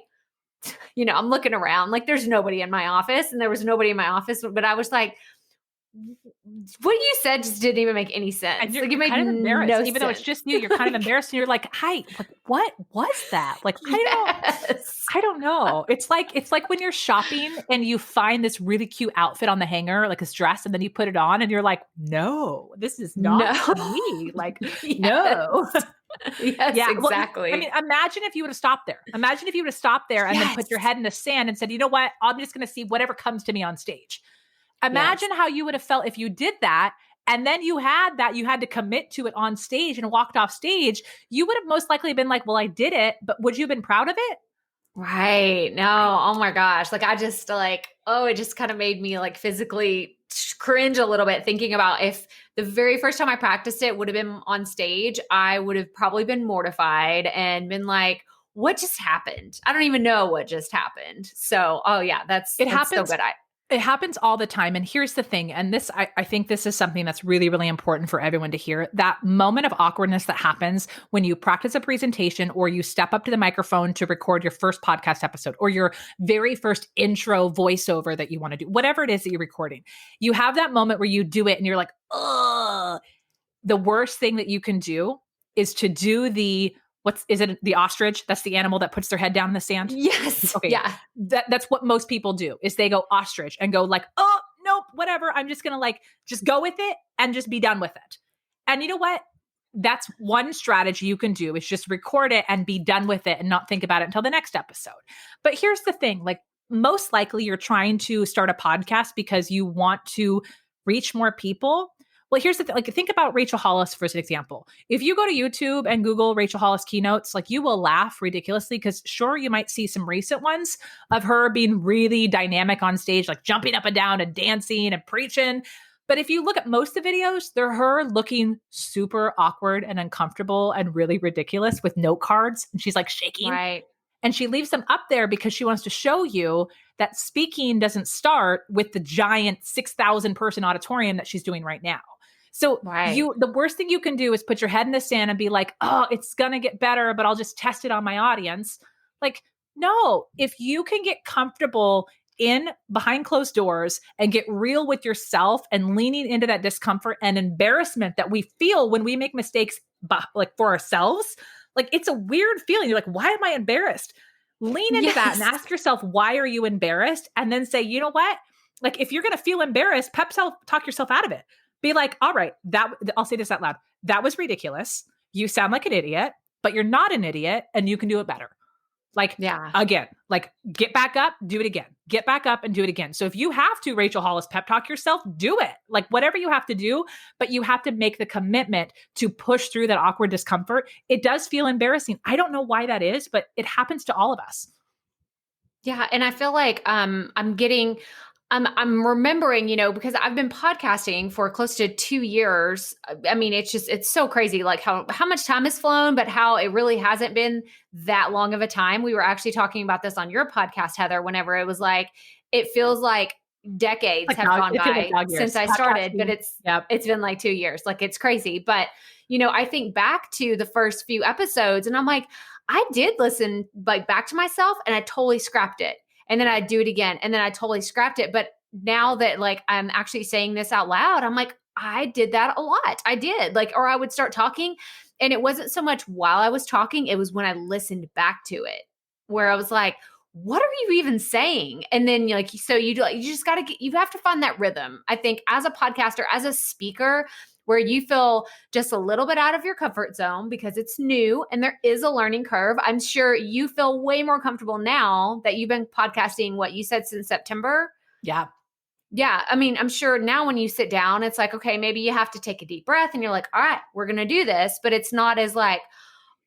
I'm looking around like there's nobody in my office and there was nobody in my office, but I was like, what you said just didn't even make any sense. And you're like it made kind of embarrassed, no even sense. though it's just you. You're kind of embarrassed, and you're like, "Hi, like, what was that?" Like, I don't know. It's like when you're shopping and you find this really cute outfit on the hanger, like this dress, and then you put it on, and you're like, "No, this is not me." Like, no. Yes, Yeah, exactly. Well, I mean, imagine if you would have stopped there. Imagine if you would have stopped there and then put your head in the sand and said, "You know what? I'm just going to see whatever comes to me on stage." Imagine how you would have felt if you did that. And then you had to commit to it on stage and walked off stage. You would have most likely been like, well, I did it, but would you have been proud of it? Right. No. Oh my gosh. Like I just it just kind of made me like physically cringe a little bit thinking about if the very first time I practiced it would have been on stage, I would have probably been mortified and been like, what just happened? I don't even know what just happened. So, oh yeah, that's so good. It happens all the time. And here's the thing. And this, I think this is something that's really, really important for everyone to hear. That moment of awkwardness that happens when you practice a presentation or you step up to the microphone to record your first podcast episode or your very first intro voiceover that you want to do, whatever it is that you're recording. You have that moment where you do it and you're like, ugh. The worst thing that you can do is to do the the ostrich? That's the animal that puts their head down in the sand? Yes. Okay. Yeah. That's what most people do is they go ostrich and go like, oh, nope, whatever. I'm just going to like, just go with it and just be done with it. And you know what? That's one strategy you can do is just record it and be done with it and not think about it until the next episode. But here's the thing, like most likely you're trying to start a podcast because you want to reach more people. Well, here's the thing. Like, think about Rachel Hollis for an example. If you go to YouTube and Google Rachel Hollis keynotes, like you will laugh ridiculously because sure, you might see some recent ones of her being really dynamic on stage, like jumping up and down and dancing and preaching. But if you look at most of the videos, they're her looking super awkward and uncomfortable and really ridiculous with note cards. And she's like shaking. Right. And she leaves them up there because she wants to show you that speaking doesn't start with the giant 6,000 person auditorium that she's doing right now. So the worst thing you can do is put your head in the sand and be like, oh, it's going to get better, but I'll just test it on my audience. Like, no, if you can get comfortable in behind closed doors and get real with yourself and leaning into that discomfort and embarrassment that we feel when we make mistakes, like for ourselves, like it's a weird feeling. You're like, why am I embarrassed? Lean into that and ask yourself, why are you embarrassed? And then say, you know what? Like, if you're going to feel embarrassed, talk yourself out of it. Be like, all right, I'll say this out loud. That was ridiculous. You sound like an idiot, but you're not an idiot and you can do it better. Like, again, like get back up, do it again. Get back up and do it again. So if you have to, Rachel Hollis, pep talk yourself, do it. Like whatever you have to do, but you have to make the commitment to push through that awkward discomfort. It does feel embarrassing. I don't know why that is, but it happens to all of us. Yeah. And I feel like I'm I'm remembering, because I've been podcasting for close to 2 years. I mean, it's so crazy, like how much time has flown, but how it really hasn't been that long of a time. We were actually talking about this on your podcast, Heather, whenever it was like, it feels like decades have gone by since I started, but it's been like 2 years. Like it's crazy. But, I think back to the first few episodes and I'm like, I did listen like back to myself and I totally scrapped it. And then I'd do it again. And then I totally scrapped it. But now that like I'm actually saying this out loud, I'm like, I did that a lot. I did or I would start talking And it wasn't so much while I was talking, it was when I listened back to it where I was like, what are you even saying? And then like, so you just got to you have to find that rhythm. I think as a podcaster, as a speaker, where you feel just a little bit out of your comfort zone because it's new and there is a learning curve. I'm sure you feel way more comfortable now that you've been podcasting, what you said, since September. Yeah. Yeah. I mean, I'm sure now when you sit down, it's like, okay, maybe you have to take a deep breath and you're like, all right, we're going to do this. But it's not as like,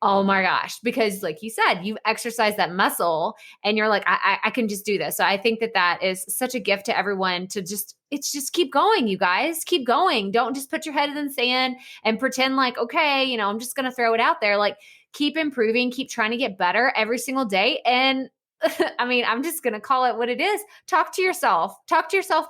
oh my gosh, because like you said, you've exercised that muscle and you're like, I can just do this. So I think that is such a gift to everyone to it's just keep going, you guys, keep going. Don't just put your head in the sand and pretend like, okay, I'm just going to throw it out there. Like keep improving, keep trying to get better every single day. And I mean, I'm just going to call it what it is. Talk to yourself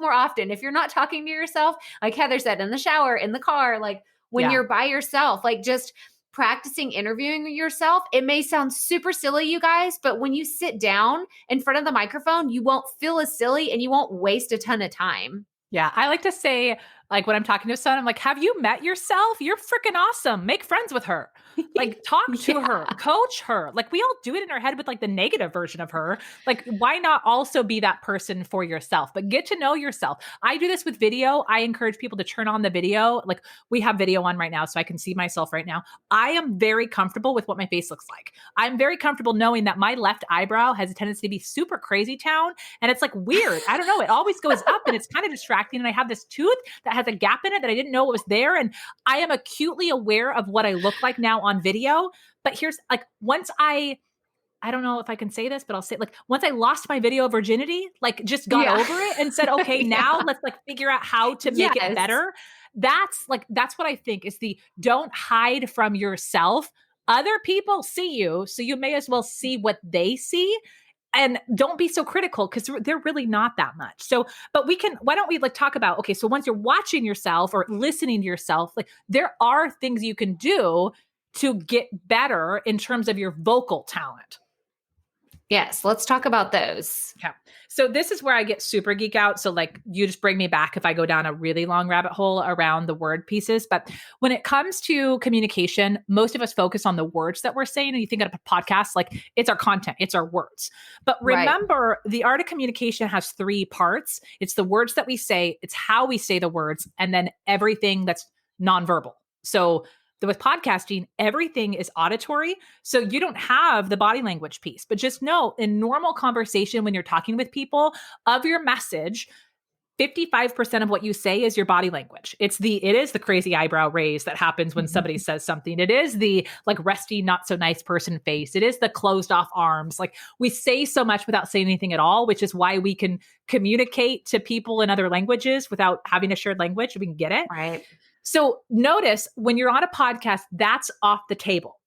more often. If you're not talking to yourself, like Heather said, in the shower, in the car, like when you're by yourself, like just practicing interviewing yourself. It may sound super silly, you guys, but when you sit down in front of the microphone, you won't feel as silly and you won't waste a ton of time. Yeah. I like to say, like when I'm talking to someone, I'm like, have you met yourself? You're freaking awesome. Make friends with her. Like talk to her, coach her. Like we all do it in our head with like the negative version of her. Like why not also be that person for yourself, but get to know yourself. I do this with video. I encourage people to turn on the video. Like we have video on right now, so I can see myself right now. I am very comfortable with what my face looks like. I'm very comfortable knowing that my left eyebrow has a tendency to be super crazy town. And it's like weird. I don't know. It always goes up and it's kind of distracting. And I have this tooth that has a gap in it that I didn't know was there. And I am acutely aware of what I look like now on video. But here's like, once I don't know if I can say this, but I'll say like, once I lost my video virginity, like just got over it and said, okay, now let's like figure out how to make it better. That's what I think is don't hide from yourself. Other people see you, so you may as well see what they see. And don't be so critical because they're really not that much. So, but why don't we like talk about, okay, so once you're watching yourself or listening to yourself, like there are things you can do to get better in terms of your vocal talent. Yes, let's talk about those. Yeah. So this is where I get super geek out. So like you just bring me back if I go down a really long rabbit hole around the word pieces. But when it comes to communication, most of us focus on the words that we're saying. And you think of a podcast, like it's our content, it's our words. But remember, the art of communication has 3 parts. It's the words that we say, it's how we say the words, and then everything that's nonverbal. So with podcasting, everything is auditory. So you don't have the body language piece, but just know in normal conversation, when you're talking with people of your message, 55% of what you say is your body language. It is the crazy eyebrow raise that happens when somebody says something. It is the like resty, not so nice person face. It is the closed off arms. Like we say so much without saying anything at all, which is why we can communicate to people in other languages without having a shared language. We can get it. Right. So notice when you're on a podcast, that's off the table,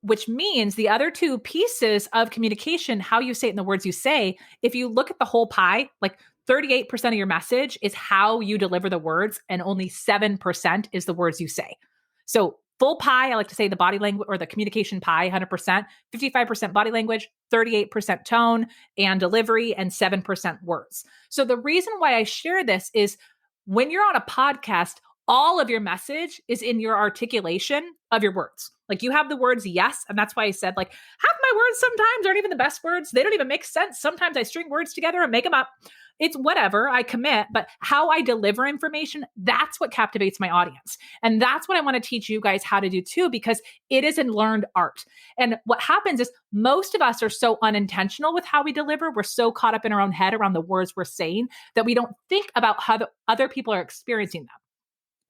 which means the other 2 pieces of communication, how you say it and the words you say, if you look at the whole pie, like 38% of your message is how you deliver the words and only 7% is the words you say. So full pie, I like to say the body language or the communication pie, 100%, 55% body language, 38% tone and delivery, and 7% words. So the reason why I share this is when you're on a podcast, all of your message is in your articulation of your words. Like you have the words yes. And that's why I said like half my words sometimes aren't even the best words. They don't even make sense. Sometimes I string words together and make them up. It's whatever, I commit, but how I deliver information, that's what captivates my audience. And that's what I want to teach you guys how to do too, because it is a learned art. And what happens is most of us are so unintentional with how we deliver. We're so caught up in our own head around the words we're saying that we don't think about how the other people are experiencing them.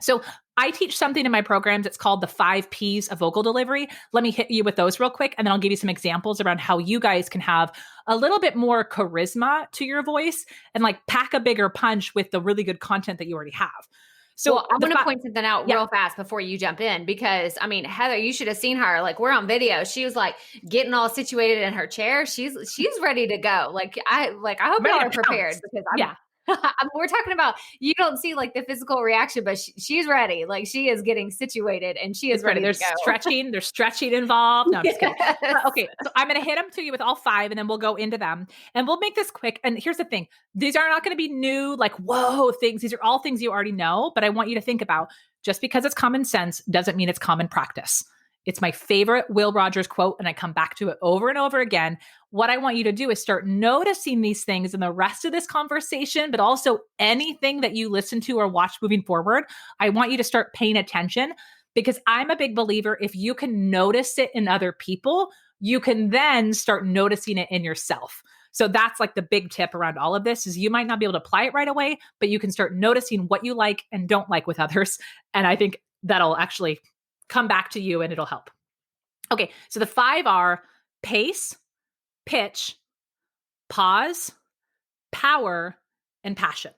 So I teach something in my programs. It's called the 5 Ps of vocal delivery. Let me hit you with those real quick. And then I'll give you some examples around how you guys can have a little bit more charisma to your voice and like pack a bigger punch with the really good content that you already have. So I'm going to point something out real fast before you jump in, because I mean, Heather, you should have seen her. Like we're on video. She was like getting all situated in her chair. She's ready to go. I hope y'all are prepared because we're talking about, you don't see like the physical reaction, but she's ready. Like she is getting situated and she is ready to go. There's stretching involved. No, I'm just kidding. Okay. So I'm going to hit them to you with all 5 and then we'll go into them and we'll make this quick. And here's the thing. These are not going to be new, like, whoa things. These are all things you already know, but I want you to think about just because it's common sense doesn't mean it's common practice. It's my favorite Will Rogers quote, and I come back to it over and over again. What I want you to do is start noticing these things in the rest of this conversation, but also anything that you listen to or watch moving forward. I want you to start paying attention, because I'm a big believer, if you can notice it in other people, you can then start noticing it in yourself. So that's like the big tip around all of this is you might not be able to apply it right away, but you can start noticing what you like and don't like with others. And I think that'll actually come back to you and it'll help. Okay, so the 5 are pace, pitch, pause, power, and passion.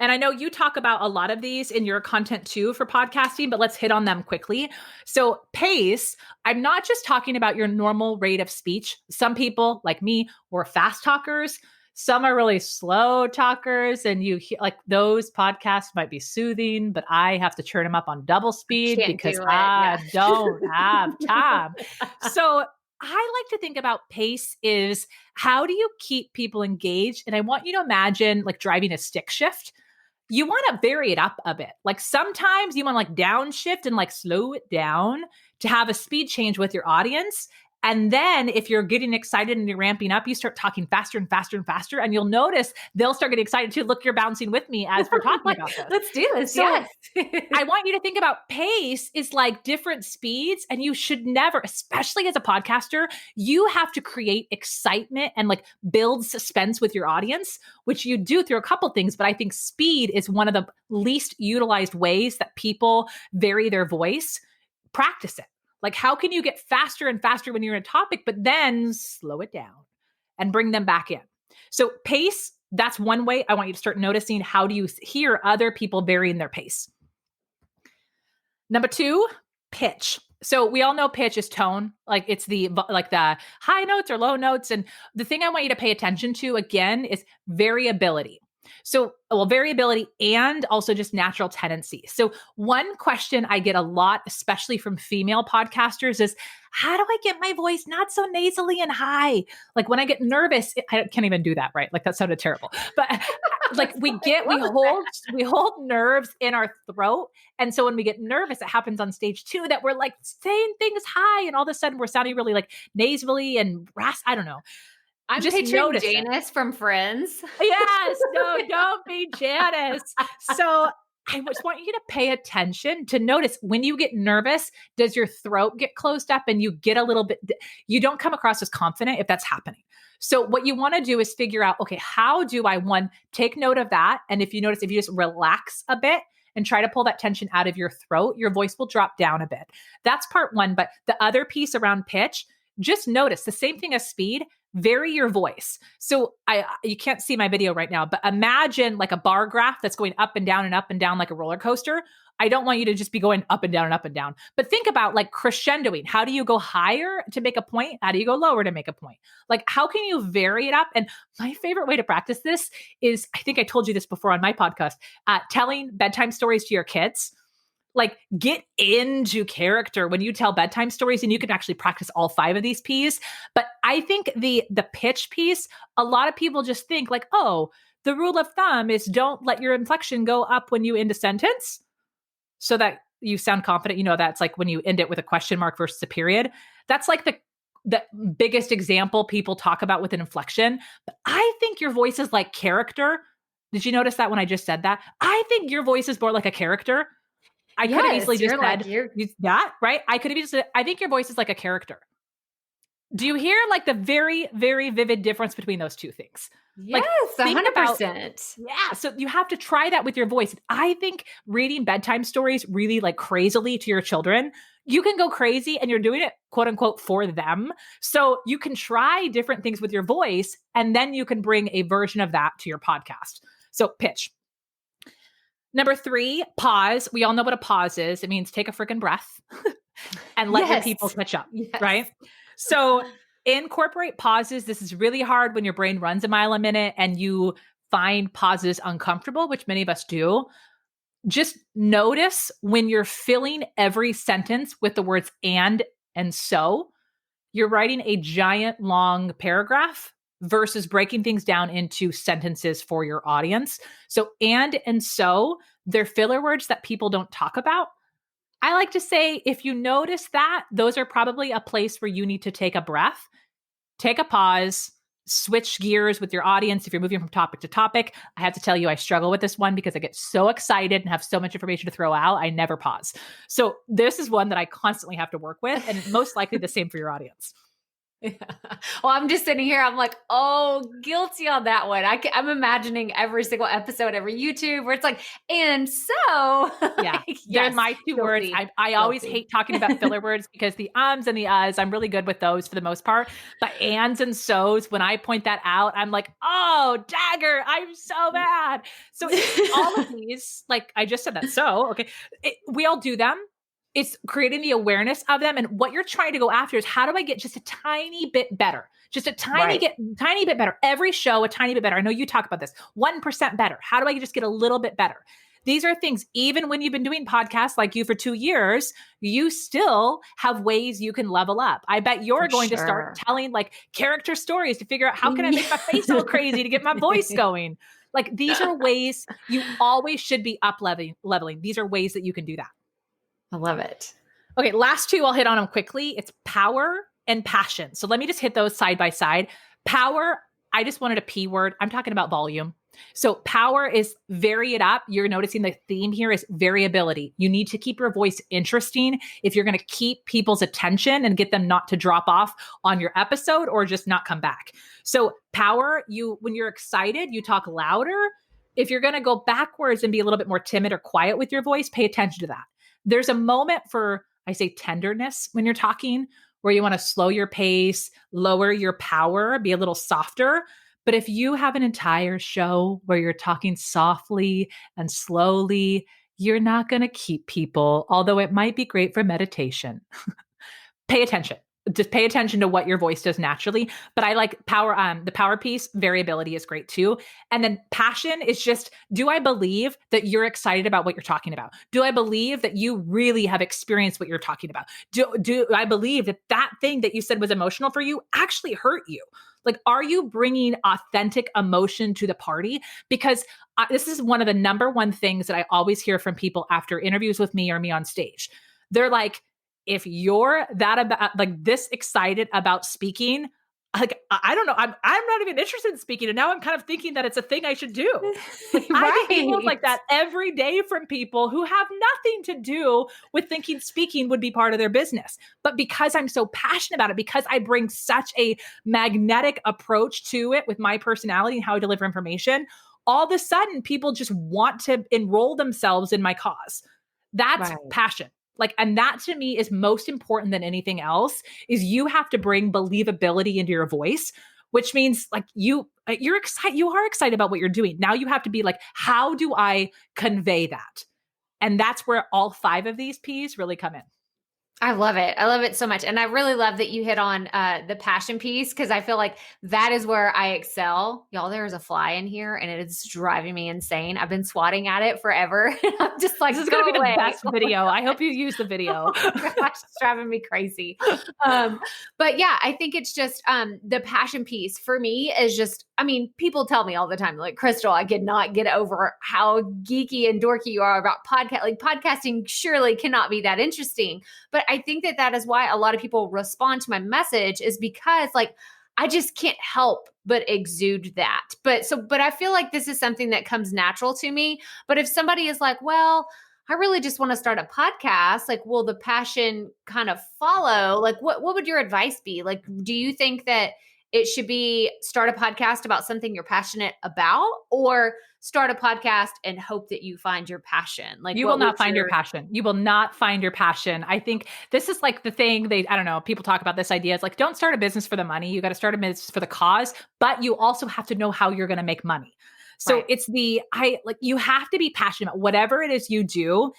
And I know you talk about a lot of these in your content too for podcasting, but let's hit on them quickly. So pace, I'm not just talking about your normal rate of speech. Some people like me were fast talkers. Some are really slow talkers, and you hear like those podcasts might be soothing, but I have to turn them up on double speed because I don't have time. So I like to think about pace is how do you keep people engaged? And I want you to imagine like driving a stick shift. You want to vary it up a bit. Like sometimes you want to like downshift and like slow it down to have a speed change with your audience. And then if you're getting excited and you're ramping up, you start talking faster and faster and faster. And you'll notice they'll start getting excited too. Look, you're bouncing with me as we're talking about this. Let's do this. So yes. I want you to think about pace is like different speeds. And you should never, especially as a podcaster, you have to create excitement and like build suspense with your audience, which you do through a couple things. But I think speed is one of the least utilized ways that people vary their voice. Practice it. Like, how can you get faster and faster when you're in a topic, but then slow it down and bring them back in? So pace, that's one way I want you to start noticing how do you hear other people varying their pace. Number 2, pitch. So we all know pitch is tone, like it's the high notes or low notes. And the thing I want you to pay attention to again is variability. So, variability and also just natural tendency. So one question I get a lot, especially from female podcasters is, how do I get my voice not so nasally and high? Like when I get nervous, I can't even do that, right? Like that sounded terrible. But like we hold nerves in our throat. And so when we get nervous, it happens on stage too, that we're like saying things high and all of a sudden we're sounding really like nasally and I don't know. I'm just picturing Janice from Friends. Yes. No, don't be Janice. So I just want you to pay attention to notice when you get nervous, does your throat get closed up and you get a little bit, you don't come across as confident if that's happening. So what you want to do is figure out, okay, how do I take note of that? And if you notice, if you just relax a bit and try to pull that tension out of your throat, your voice will drop down a bit. That's part one. But the other piece around pitch, just notice the same thing as speed. Vary your voice. So you can't see my video right now, but imagine like a bar graph that's going up and down and up and down like a roller coaster. I don't want you to just be going up and down and up and down, but think about like crescendoing. How do you go higher to make a point? How do you go lower to make a point? Like how can you vary it up? And my favorite way to practice this is, I think I told you this before on my podcast, telling bedtime stories to your kids. Like get into character when you tell bedtime stories, and you can actually practice all 5 of these P's. But I think the pitch piece, a lot of people just think like, oh, the rule of thumb is don't let your inflection go up when you end a sentence so that you sound confident. You know, that's like when you end it with a question mark versus a period. That's like the biggest example people talk about with an inflection. But I think your voice is like character. Did you notice that when I just said that? I think your voice is more like a character. I could have easily just said that, right? I could have just said, I think your voice is like a character. Do you hear like the very, very vivid difference between those two things? Yes, like, 100%. Yeah. So you have to try that with your voice. I think reading bedtime stories really like crazily to your children, you can go crazy and you're doing it quote unquote for them. So you can try different things with your voice and then you can bring a version of that to your podcast. So pitch. Number 3, pause. We all know what a pause is. It means take a freaking breath and let your people catch up, right? So incorporate pauses. This is really hard when your brain runs a mile a minute and you find pauses uncomfortable, which many of us do. Just notice when you're filling every sentence with the words and so, you're writing a giant long paragraph versus breaking things down into sentences for your audience. So, and so, they're filler words that people don't talk about. I like to say, if you notice that, those are probably a place where you need to take a breath, take a pause, switch gears with your audience. If you're moving from topic to topic, I have to tell you, I struggle with this one because I get so excited and have so much information to throw out. I never pause. So this is one that I constantly have to work with, and most likely the same for your audience. Yeah. Well, I'm just sitting here. I'm like, oh, guilty on that one. I'm imagining every single episode, every YouTube where it's like, and so, yeah, they're my two words. I always hate talking about filler words because the ums and the uhs, I'm really good with those for the most part. But ands and so's, when I point that out, I'm like, oh, dagger, I'm so bad. So all of these, like I just said that. So, okay, we all do them. It's creating the awareness of them. And what you're trying to go after is, how do I get just a tiny bit better? Just a tiny bit better. Every show, a tiny bit better. I know you talk about this. 1% better. How do I just get a little bit better? These are things, even when you've been doing podcasts like you for 2 years, you still have ways you can level up. I bet you're going to start telling like character stories to figure out how can I make my face all crazy to get my voice going? Like these are ways you always should be up leveling. These are ways that you can do that. I love it. Okay, last two, I'll hit on them quickly. It's power and passion. So let me just hit those side by side. Power, I just wanted a P word. I'm talking about volume. So power is vary it up. You're noticing the theme here is variability. You need to keep your voice interesting if you're going to keep people's attention and get them not to drop off on your episode or just not come back. So power, when you're excited, you talk louder. If you're going to go backwards and be a little bit more timid or quiet with your voice, pay attention to that. There's a moment for, I say, tenderness when you're talking, where you want to slow your pace, lower your power, be a little softer. But if you have an entire show where you're talking softly and slowly, you're not going to keep people, although it might be great for meditation. Pay attention. Just pay attention to what your voice does naturally. But I like power. The power piece, variability is great too. And then passion is just, do I believe that you're excited about what you're talking about? Do I believe that you really have experienced what you're talking about? Do I believe that that thing that you said was emotional for you actually hurt you? Like, are you bringing authentic emotion to the party? Because this is one of the number one things that I always hear from people after interviews with me or me on stage. They're like, if you're that about like this excited about speaking, like, I don't know, I'm not even interested in speaking. And now I'm kind of thinking that it's a thing I should do. Like, I get emails like that every day from people who have nothing to do with thinking speaking would be part of their business. But because I'm so passionate about it, because I bring such a magnetic approach to it with my personality and how I deliver information, all of a sudden people just want to enroll themselves in my cause. That's passion. Like, and that to me is most important than anything else, is you have to bring believability into your voice, which means like you're excited, you are excited about what you're doing. Now you have to be like, how do I convey that? And that's where all 5 of these P's really come in. I love it. I love it so much. And I really love that you hit on the passion piece, because I feel like that is where I excel. Y'all, there's a fly in here and it is driving me insane. I've been swatting at it forever. I'm just like, this is going to be the best video. I hope you use the video. Oh my gosh, it's driving me crazy. But yeah, I think it's just the passion piece for me is just, I mean, people tell me all the time, like, Crystal, I cannot get over how geeky and dorky you are about podcast. Like, podcasting surely cannot be that interesting. But I think that is why a lot of people respond to my message, is because like, I just can't help but exude that. But I feel like this is something that comes natural to me. But if somebody is like, well, I really just want to start a podcast, like, will the passion kind of follow? Like, what would your advice be? Like, do you think that it should be start a podcast about something you're passionate about, or start a podcast and hope that you find your passion? Like, you will not find your passion. You will not find your passion. I think this is like the thing I don't know, people talk about this idea. It's like, don't start a business for the money. You got to start a business for the cause, but you also have to know how you're going to make money. So it's you have to be passionate about whatever it is you do.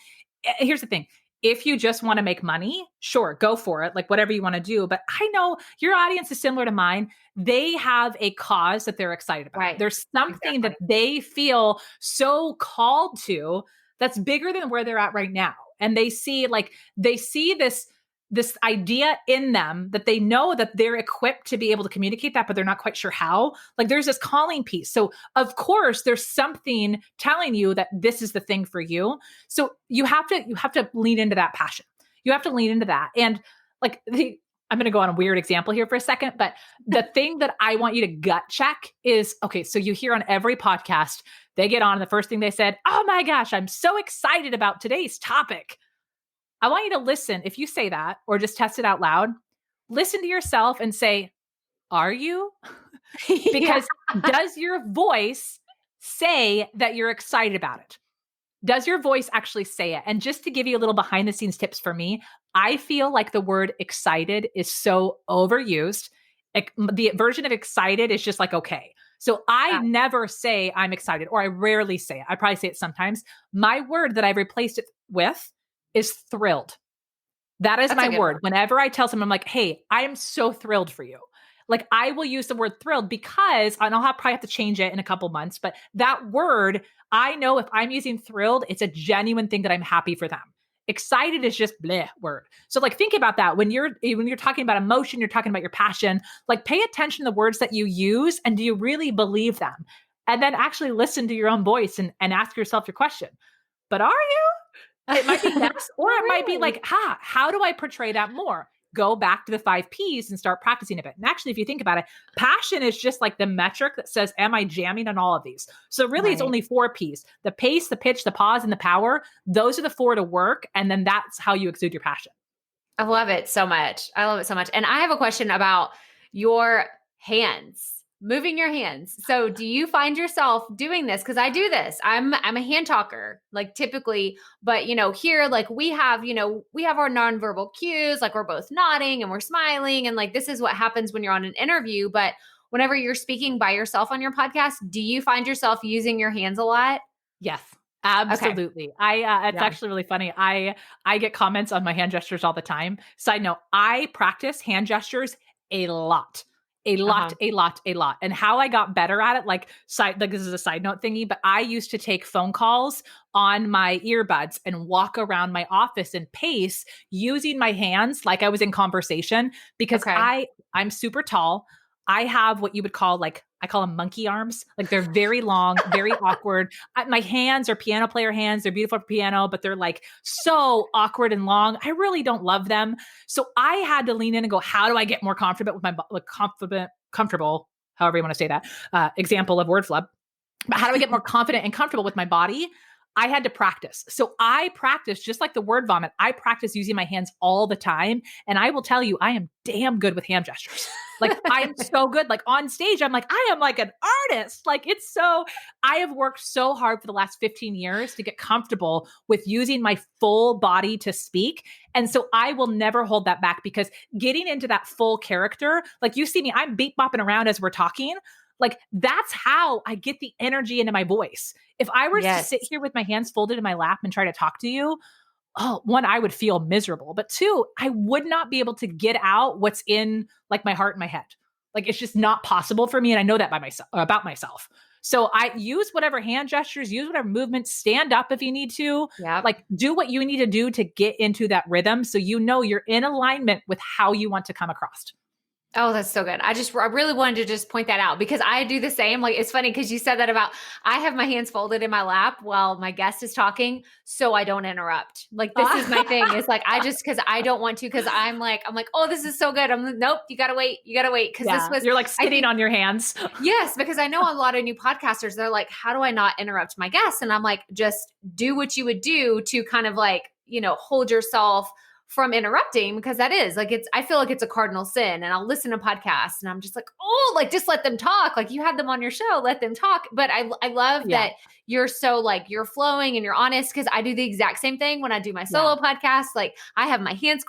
Here's the thing. If you just want to make money, sure, go for it. Like, whatever you want to do. But I know your audience is similar to mine. They have a cause that they're excited about. Right. There's something that they feel so called to that's bigger than where they're at right now. And they see this this idea in them that they know that they're equipped to be able to communicate that, but they're not quite sure how. Like there's this calling piece. So of course there's something telling you that this is the thing for you. So you have to lean into that passion. You have to lean into that. And like I'm going to go on a weird example here for a second, but the thing that I want you to gut check is, okay, so you hear on every podcast, they get on and the first thing they said, oh my gosh, I'm so excited about today's topic. I want you to listen. If you say that or just test it out loud, listen to yourself and say, are you? Because does your voice say that you're excited about it? Does your voice actually say it? And just to give you a little behind the scenes tips for me, I feel like the word excited is so overused. The version of excited is just like, okay. So I never say I'm excited, or I rarely say it. I probably say it sometimes. My word that I've replaced it with is thrilled. That's my word. Whenever I tell someone, I'm like, hey, I am so thrilled for you. Like I will use the word thrilled because, and probably have to change it in a couple months, but that word, I know if I'm using thrilled, it's a genuine thing that I'm happy for them. Excited is just bleh word. So like think about that when you're talking about emotion, you're talking about your passion, like pay attention to the words that you use and do you really believe them? And then actually listen to your own voice and ask yourself your question. But are you? It might be yes, or it might be like, how do I portray that more? Go back to the 5 Ps and start practicing a bit. And actually, if you think about it, passion is just like the metric that says, am I jamming on all of these? So really it's only 4 Ps, the pace, the pitch, the pause, and the power. Those are the 4 to work. And then that's how you exude your passion. I love it so much. I love it so much. And I have a question about your hands. Moving your hands. So do you find yourself doing this? Because I do this. I'm a hand talker, like typically, but here, like we have our nonverbal cues, like we're both nodding and we're smiling. And like, this is what happens when you're on an interview. But whenever you're speaking by yourself on your podcast, do you find yourself using your hands a lot? Yes, absolutely. Okay. It's actually really funny. I get comments on my hand gestures all the time. Side note, I practice hand gestures a lot. A lot. And how I got better at it, like this is a side note thingy, but I used to take phone calls on my earbuds and walk around my office and pace using my hands like I was in conversation because I'm super tall. I have what you would call I call them monkey arms. Like they're very long, very awkward. My hands are piano player hands. They're beautiful for piano, but they're like so awkward and long. I really don't love them. So I had to lean in and go, how do I get more confident with my comfortable, however you want to say that, example of word flub. But how do I get more confident and comfortable with my body? I had to practice. So I practice just like the word vomit. I practice using my hands all the time. And I will tell you, I am damn good with hand gestures. Like I am so good. Like on stage, I'm like, I am like an artist. Like I have worked so hard for the last 15 years to get comfortable with using my full body to speak. And so I will never hold that back because getting into that full character, like you see me, I'm beat bopping around as we're talking. Like that's how I get the energy into my voice. If I were to sit here with my hands folded in my lap and try to talk to you, one, I would feel miserable, but 2, I would not be able to get out what's in like my heart and my head. Like it's just not possible for me. And I know that about myself. So I use whatever hand gestures, use whatever movements, stand up if you need to, like do what you need to do to get into that rhythm. So you're in alignment with how you want to come across. Oh, that's so good. I really wanted to just point that out because I do the same. Like, it's funny because you said that about, I have my hands folded in my lap while my guest is talking so I don't interrupt. Like, this is my thing. It's like, cause I don't want to, cause I'm like, oh, this is so good. I'm like, nope, you gotta wait. Cause you're like sitting on your hands. Yes. Because I know a lot of new podcasters, they're like, how do I not interrupt my guests? And I'm like, just do what you would do to kind of like, hold yourself from interrupting because that is like, I feel like it's a cardinal sin and I'll listen to podcasts and I'm just like, just let them talk. Like you had them on your show, let them talk. But I love that you're so like, you're flowing and you're honest. Cause I do the exact same thing when I do my solo podcast. Like I have my hands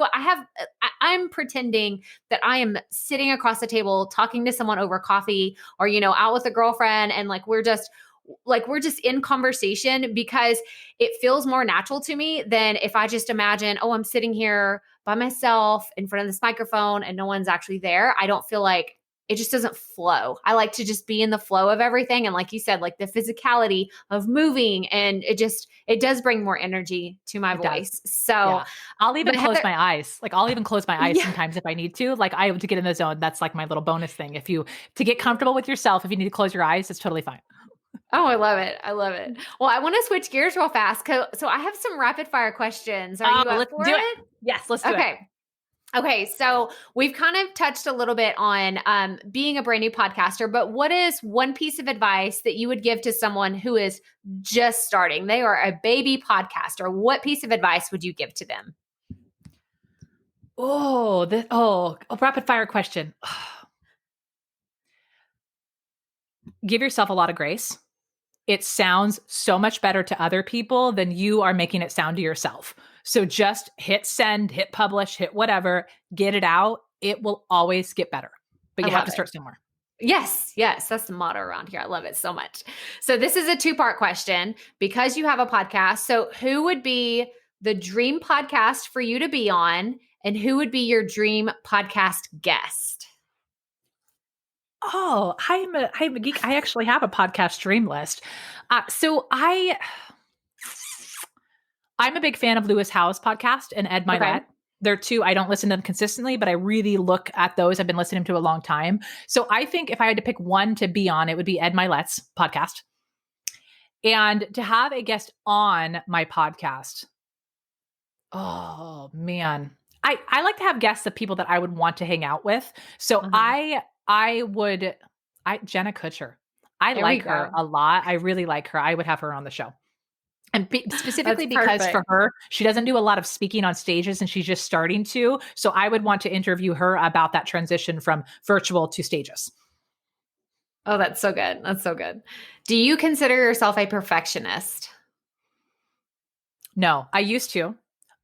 I'm pretending that I am sitting across the table talking to someone over coffee or, out with a girlfriend. And we're just in conversation because it feels more natural to me than if I just imagine, I'm sitting here by myself in front of this microphone and no one's actually there. I don't feel like it just doesn't flow. I like to just be in the flow of everything. And like you said, like the physicality of moving, and it does bring more energy to my voice. So yeah. I'll even close Heather, my eyes. Like I'll even close my eyes yeah. sometimes if I need to. Like I have to get in the zone. That's like my little bonus thing. To get comfortable with yourself, if you need to close your eyes, it's totally fine. Oh, I love it. I love it. Well, I want to switch gears real fast. So I have some rapid fire questions. Are you up let's for do it? Yes, let's do it. Okay. Okay, so we've kind of touched a little bit on being a brand new podcaster, but what is one piece of advice that you would give to someone who is just starting? They are a baby podcaster. What piece of advice would you give to them? A rapid fire question. Give yourself a lot of grace. It sounds so much better to other people than you are making it sound to yourself. So just hit send, hit publish, hit whatever, get it out. It will always get better, but you have to start somewhere. Yes, yes. That's the motto around here. I love it so much. So this is a 2-part question because you have a podcast. So who would be the dream podcast for you to be on, and who would be your dream podcast guest? Oh, I'm a geek. I actually have a podcast dream list. I'm a big fan of Lewis Howes' podcast and Ed Milet. Okay. They're two, I don't listen to them consistently, but I really look at those. I've been listening to a long time. So I think if I had to pick one to be on, it would be Ed Milet's podcast. And to have a guest on my podcast, oh man. I like to have guests of people that I would want to hang out with. So Jenna Kutcher. I like her a lot. I really like her. I would have her on the show. And specifically because for her, she doesn't do a lot of speaking on stages and she's just starting to. So I would want to interview her about that transition from virtual to stages. Oh, that's so good. That's so good. Do you consider yourself a perfectionist? No, I used to.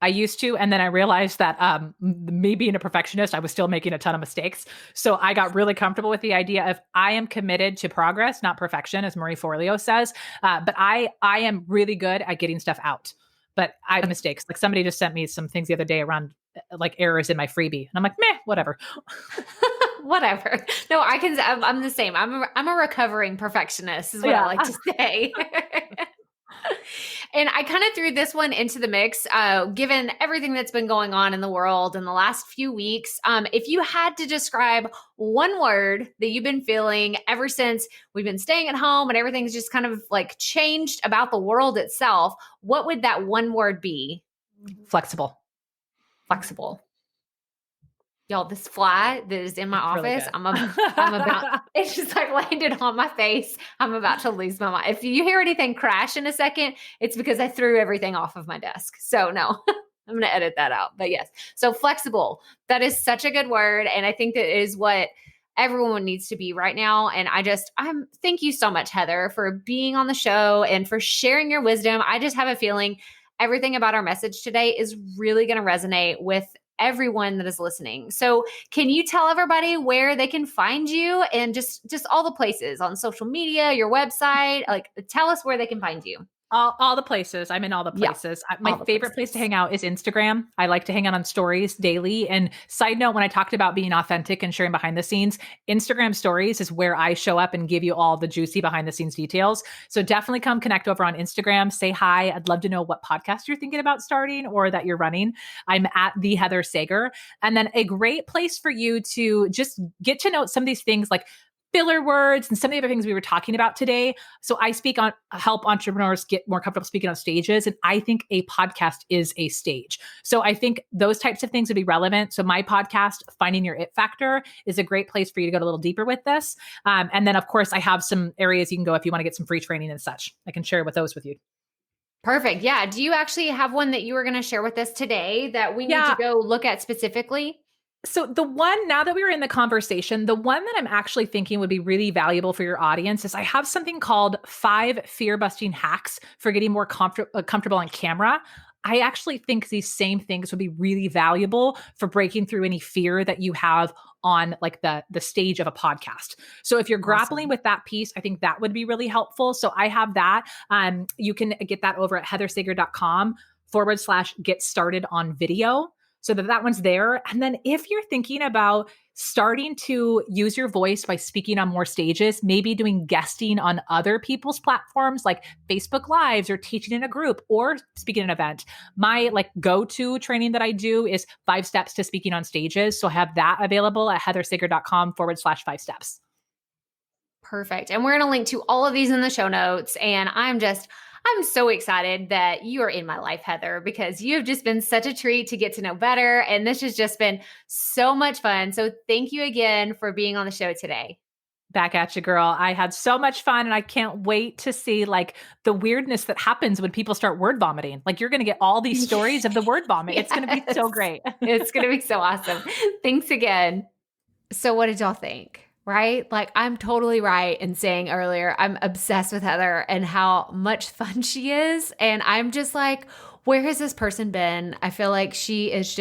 And then I realized that me being a perfectionist, I was still making a ton of mistakes. So I got really comfortable with the idea of I am committed to progress, not perfection, as Marie Forleo says. But I am really good at getting stuff out. But I have mistakes. Like somebody just sent me some things the other day around like errors in my freebie. And I'm like, meh, whatever. Whatever. No, I'm the same. I'm a recovering perfectionist is what I like to say. And I kind of threw this one into the mix, given everything that's been going on in the world in the last few weeks. If you had to describe one word that you've been feeling ever since we've been staying at home and everything's just kind of like changed about the world itself, what would that one word be? Flexible. Flexible. Y'all, this fly that is in my office, really I'm about, it's just like landed on my face. I'm about to lose my mind. If you hear anything crash in a second, it's because I threw everything off of my desk. So no, I'm going to edit that out. But yes, so flexible. That is such a good word. And I think that is what everyone needs to be right now. And thank you so much, Heather, for being on the show and for sharing your wisdom. I just have a feeling everything about our message today is really going to resonate with everyone that is listening. So can you tell everybody where they can find you and just all the places on social media, your website, like tell us where they can find you. All the places. I'm in all the places. Yeah, my favorite place to hang out is Instagram. I like to hang out on stories daily. And side note, when I talked about being authentic and sharing behind the scenes, Instagram stories is where I show up and give you all the juicy behind the scenes details. So definitely come connect over on Instagram. Say hi. I'd love to know what podcast you're thinking about starting or that you're running. I'm at the Heather Sager. And then a great place for you to just get to know some of these things like filler words and some of the other things we were talking about today. So I help entrepreneurs get more comfortable speaking on stages. And I think a podcast is a stage. So I think those types of things would be relevant. So my podcast, Finding Your It Factor, is a great place for you to go a little deeper with this. And then of course I have some areas you can go if you want to get some free training and such. I can share with those with you. Perfect. Yeah. Do you actually have one that you were going to share with us today that we need to go look at specifically? So the one, now that we were in the conversation, the one that I'm actually thinking would be really valuable for your audience is I have something called 5 fear-busting hacks for getting more comfortable on camera. I actually think these same things would be really valuable for breaking through any fear that you have on like the stage of a podcast. So if you're grappling with that piece, I think that would be really helpful. So I have that. You can get that over at heathersager.com/get started on video. so that one's there. And then if you're thinking about starting to use your voice by speaking on more stages, maybe doing guesting on other people's platforms like Facebook Lives or teaching in a group or speaking at an event, my go-to training that I do is 5 steps to speaking on stages. So I have that available at heathersager.com/5 steps. Perfect. And we're going to link to all of these in the show notes. And I'm so excited that you are in my life, Heather, because you have just been such a treat to get to know better. And this has just been so much fun. So thank you again for being on the show today. Back at you, girl. I had so much fun, and I can't wait to see the weirdness that happens when people start word vomiting. You're going to get all these stories of the word vomit. Yes. It's going to be so great. It's going to be so awesome. Thanks again. So what did y'all think? Right? I'm totally right in saying earlier, I'm obsessed with Heather and how much fun she is. And I'm just where has this person been? I feel like she's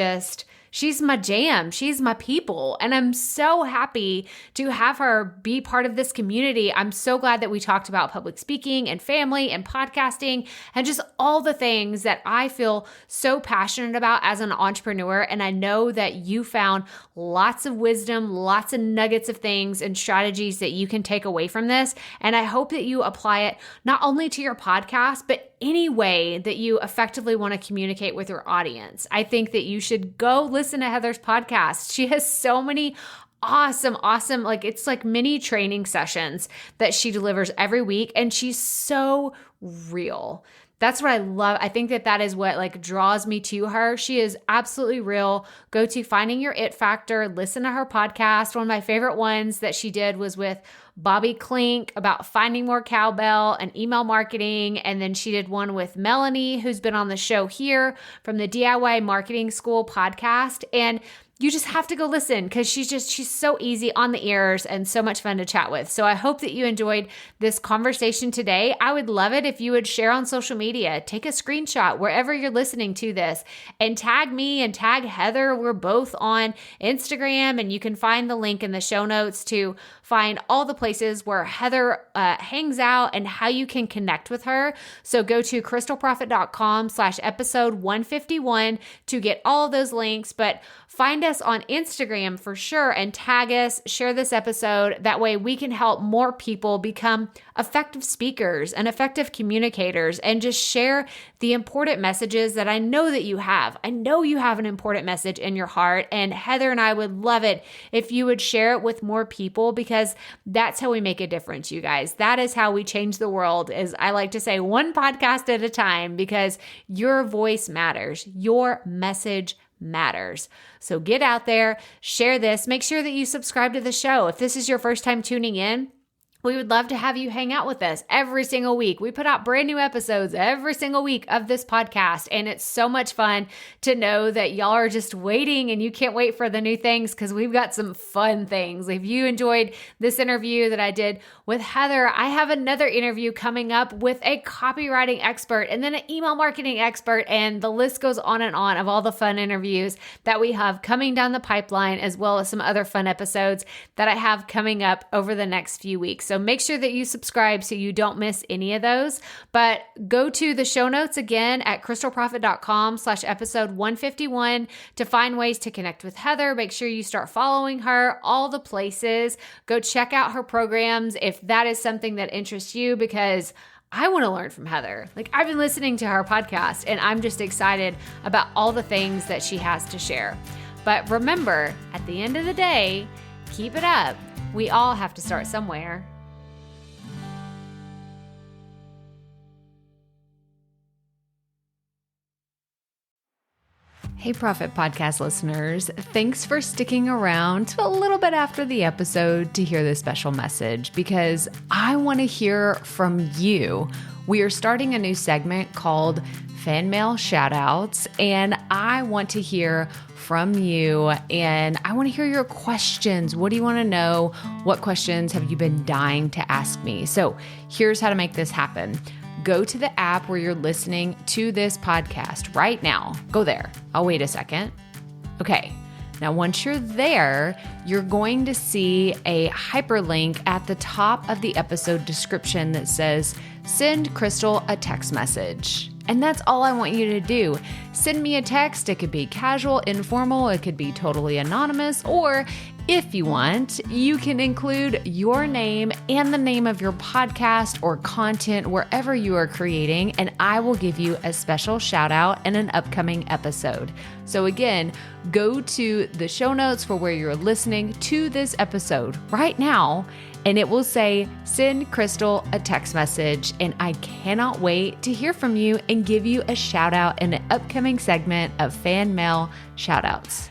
my jam. She's my people. And I'm so happy to have her be part of this community. I'm so glad that we talked about public speaking and family and podcasting and just all the things that I feel so passionate about as an entrepreneur. And I know that you found lots of wisdom, lots of nuggets of things and strategies that you can take away from this. And I hope that you apply it not only to your podcast, but any way that you effectively want to communicate with your audience. I think that you should go listen to Heather's podcast. She has so many awesome, it's mini training sessions that she delivers every week. And she's so real. That's what I love. I think that is what draws me to her. She is absolutely real. Go to Finding Your It Factor, listen to her podcast. One of my favorite ones that she did was with Bobby Klink about finding more cowbell and email marketing. And then she did one with Melanie, who's been on the show here from the DIY Marketing School podcast. And you just have to go listen because she's so easy on the ears and so much fun to chat with. So I hope that you enjoyed this conversation today. I would love it if you would share on social media, take a screenshot wherever you're listening to this and tag me and tag Heather. We're both on Instagram, and you can find the link in the show notes to find all the places where Heather hangs out and how you can connect with her. So go to crystalprofit.com/episode 151 to get all of those links, but find us on Instagram for sure and tag us, share this episode. That way we can help more people become effective speakers and effective communicators and just share the important messages that I know that you have. I know you have an important message in your heart, and Heather and I would love it if you would share it with more people because that's how we make a difference, you guys. That is how we change the world, is I like to say one podcast at a time, because your voice matters. Your message matters. So get out there, share this, make sure that you subscribe to the show. If this is your first time tuning in, we would love to have you hang out with us every single week. We put out brand new episodes every single week of this podcast, and it's so much fun to know that y'all are just waiting and you can't wait for the new things because we've got some fun things. If you enjoyed this interview that I did with Heather, I have another interview coming up with a copywriting expert and then an email marketing expert, and the list goes on and on of all the fun interviews that we have coming down the pipeline, as well as some other fun episodes that I have coming up over the next few weeks. So make sure that you subscribe so you don't miss any of those. But go to the show notes again at crystalprofit.com/episode 151 to find ways to connect with Heather. Make sure you start following her, all the places. Go check out her programs if that is something that interests you, because I want to learn from Heather. I've been listening to her podcast and I'm just excited about all the things that she has to share. But remember, at the end of the day, keep it up. We all have to start somewhere. Hey, Profit Podcast listeners. Thanks for sticking around to a little bit after the episode to hear this special message, because I want to hear from you. We are starting a new segment called Fan Mail Shoutouts, and I want to hear from you, and I want to hear your questions. What do you want to know? What questions have you been dying to ask me? So here's how to make this happen. Go to the app where you're listening to this podcast right now. Go there. I'll wait a second. Okay. Now, once you're there, you're going to see a hyperlink at the top of the episode description that says, "Send Crystal a text message." And that's all I want you to do. Send me a text. It could be casual, informal, it could be totally anonymous, or if you want, you can include your name and the name of your podcast or content wherever you are creating, and I will give you a special shout out in an upcoming episode. So again, go to the show notes for where you're listening to this episode right now, and it will say, send Crystal a text message. And I cannot wait to hear from you and give you a shout out in an upcoming segment of Fan Mail Shoutouts.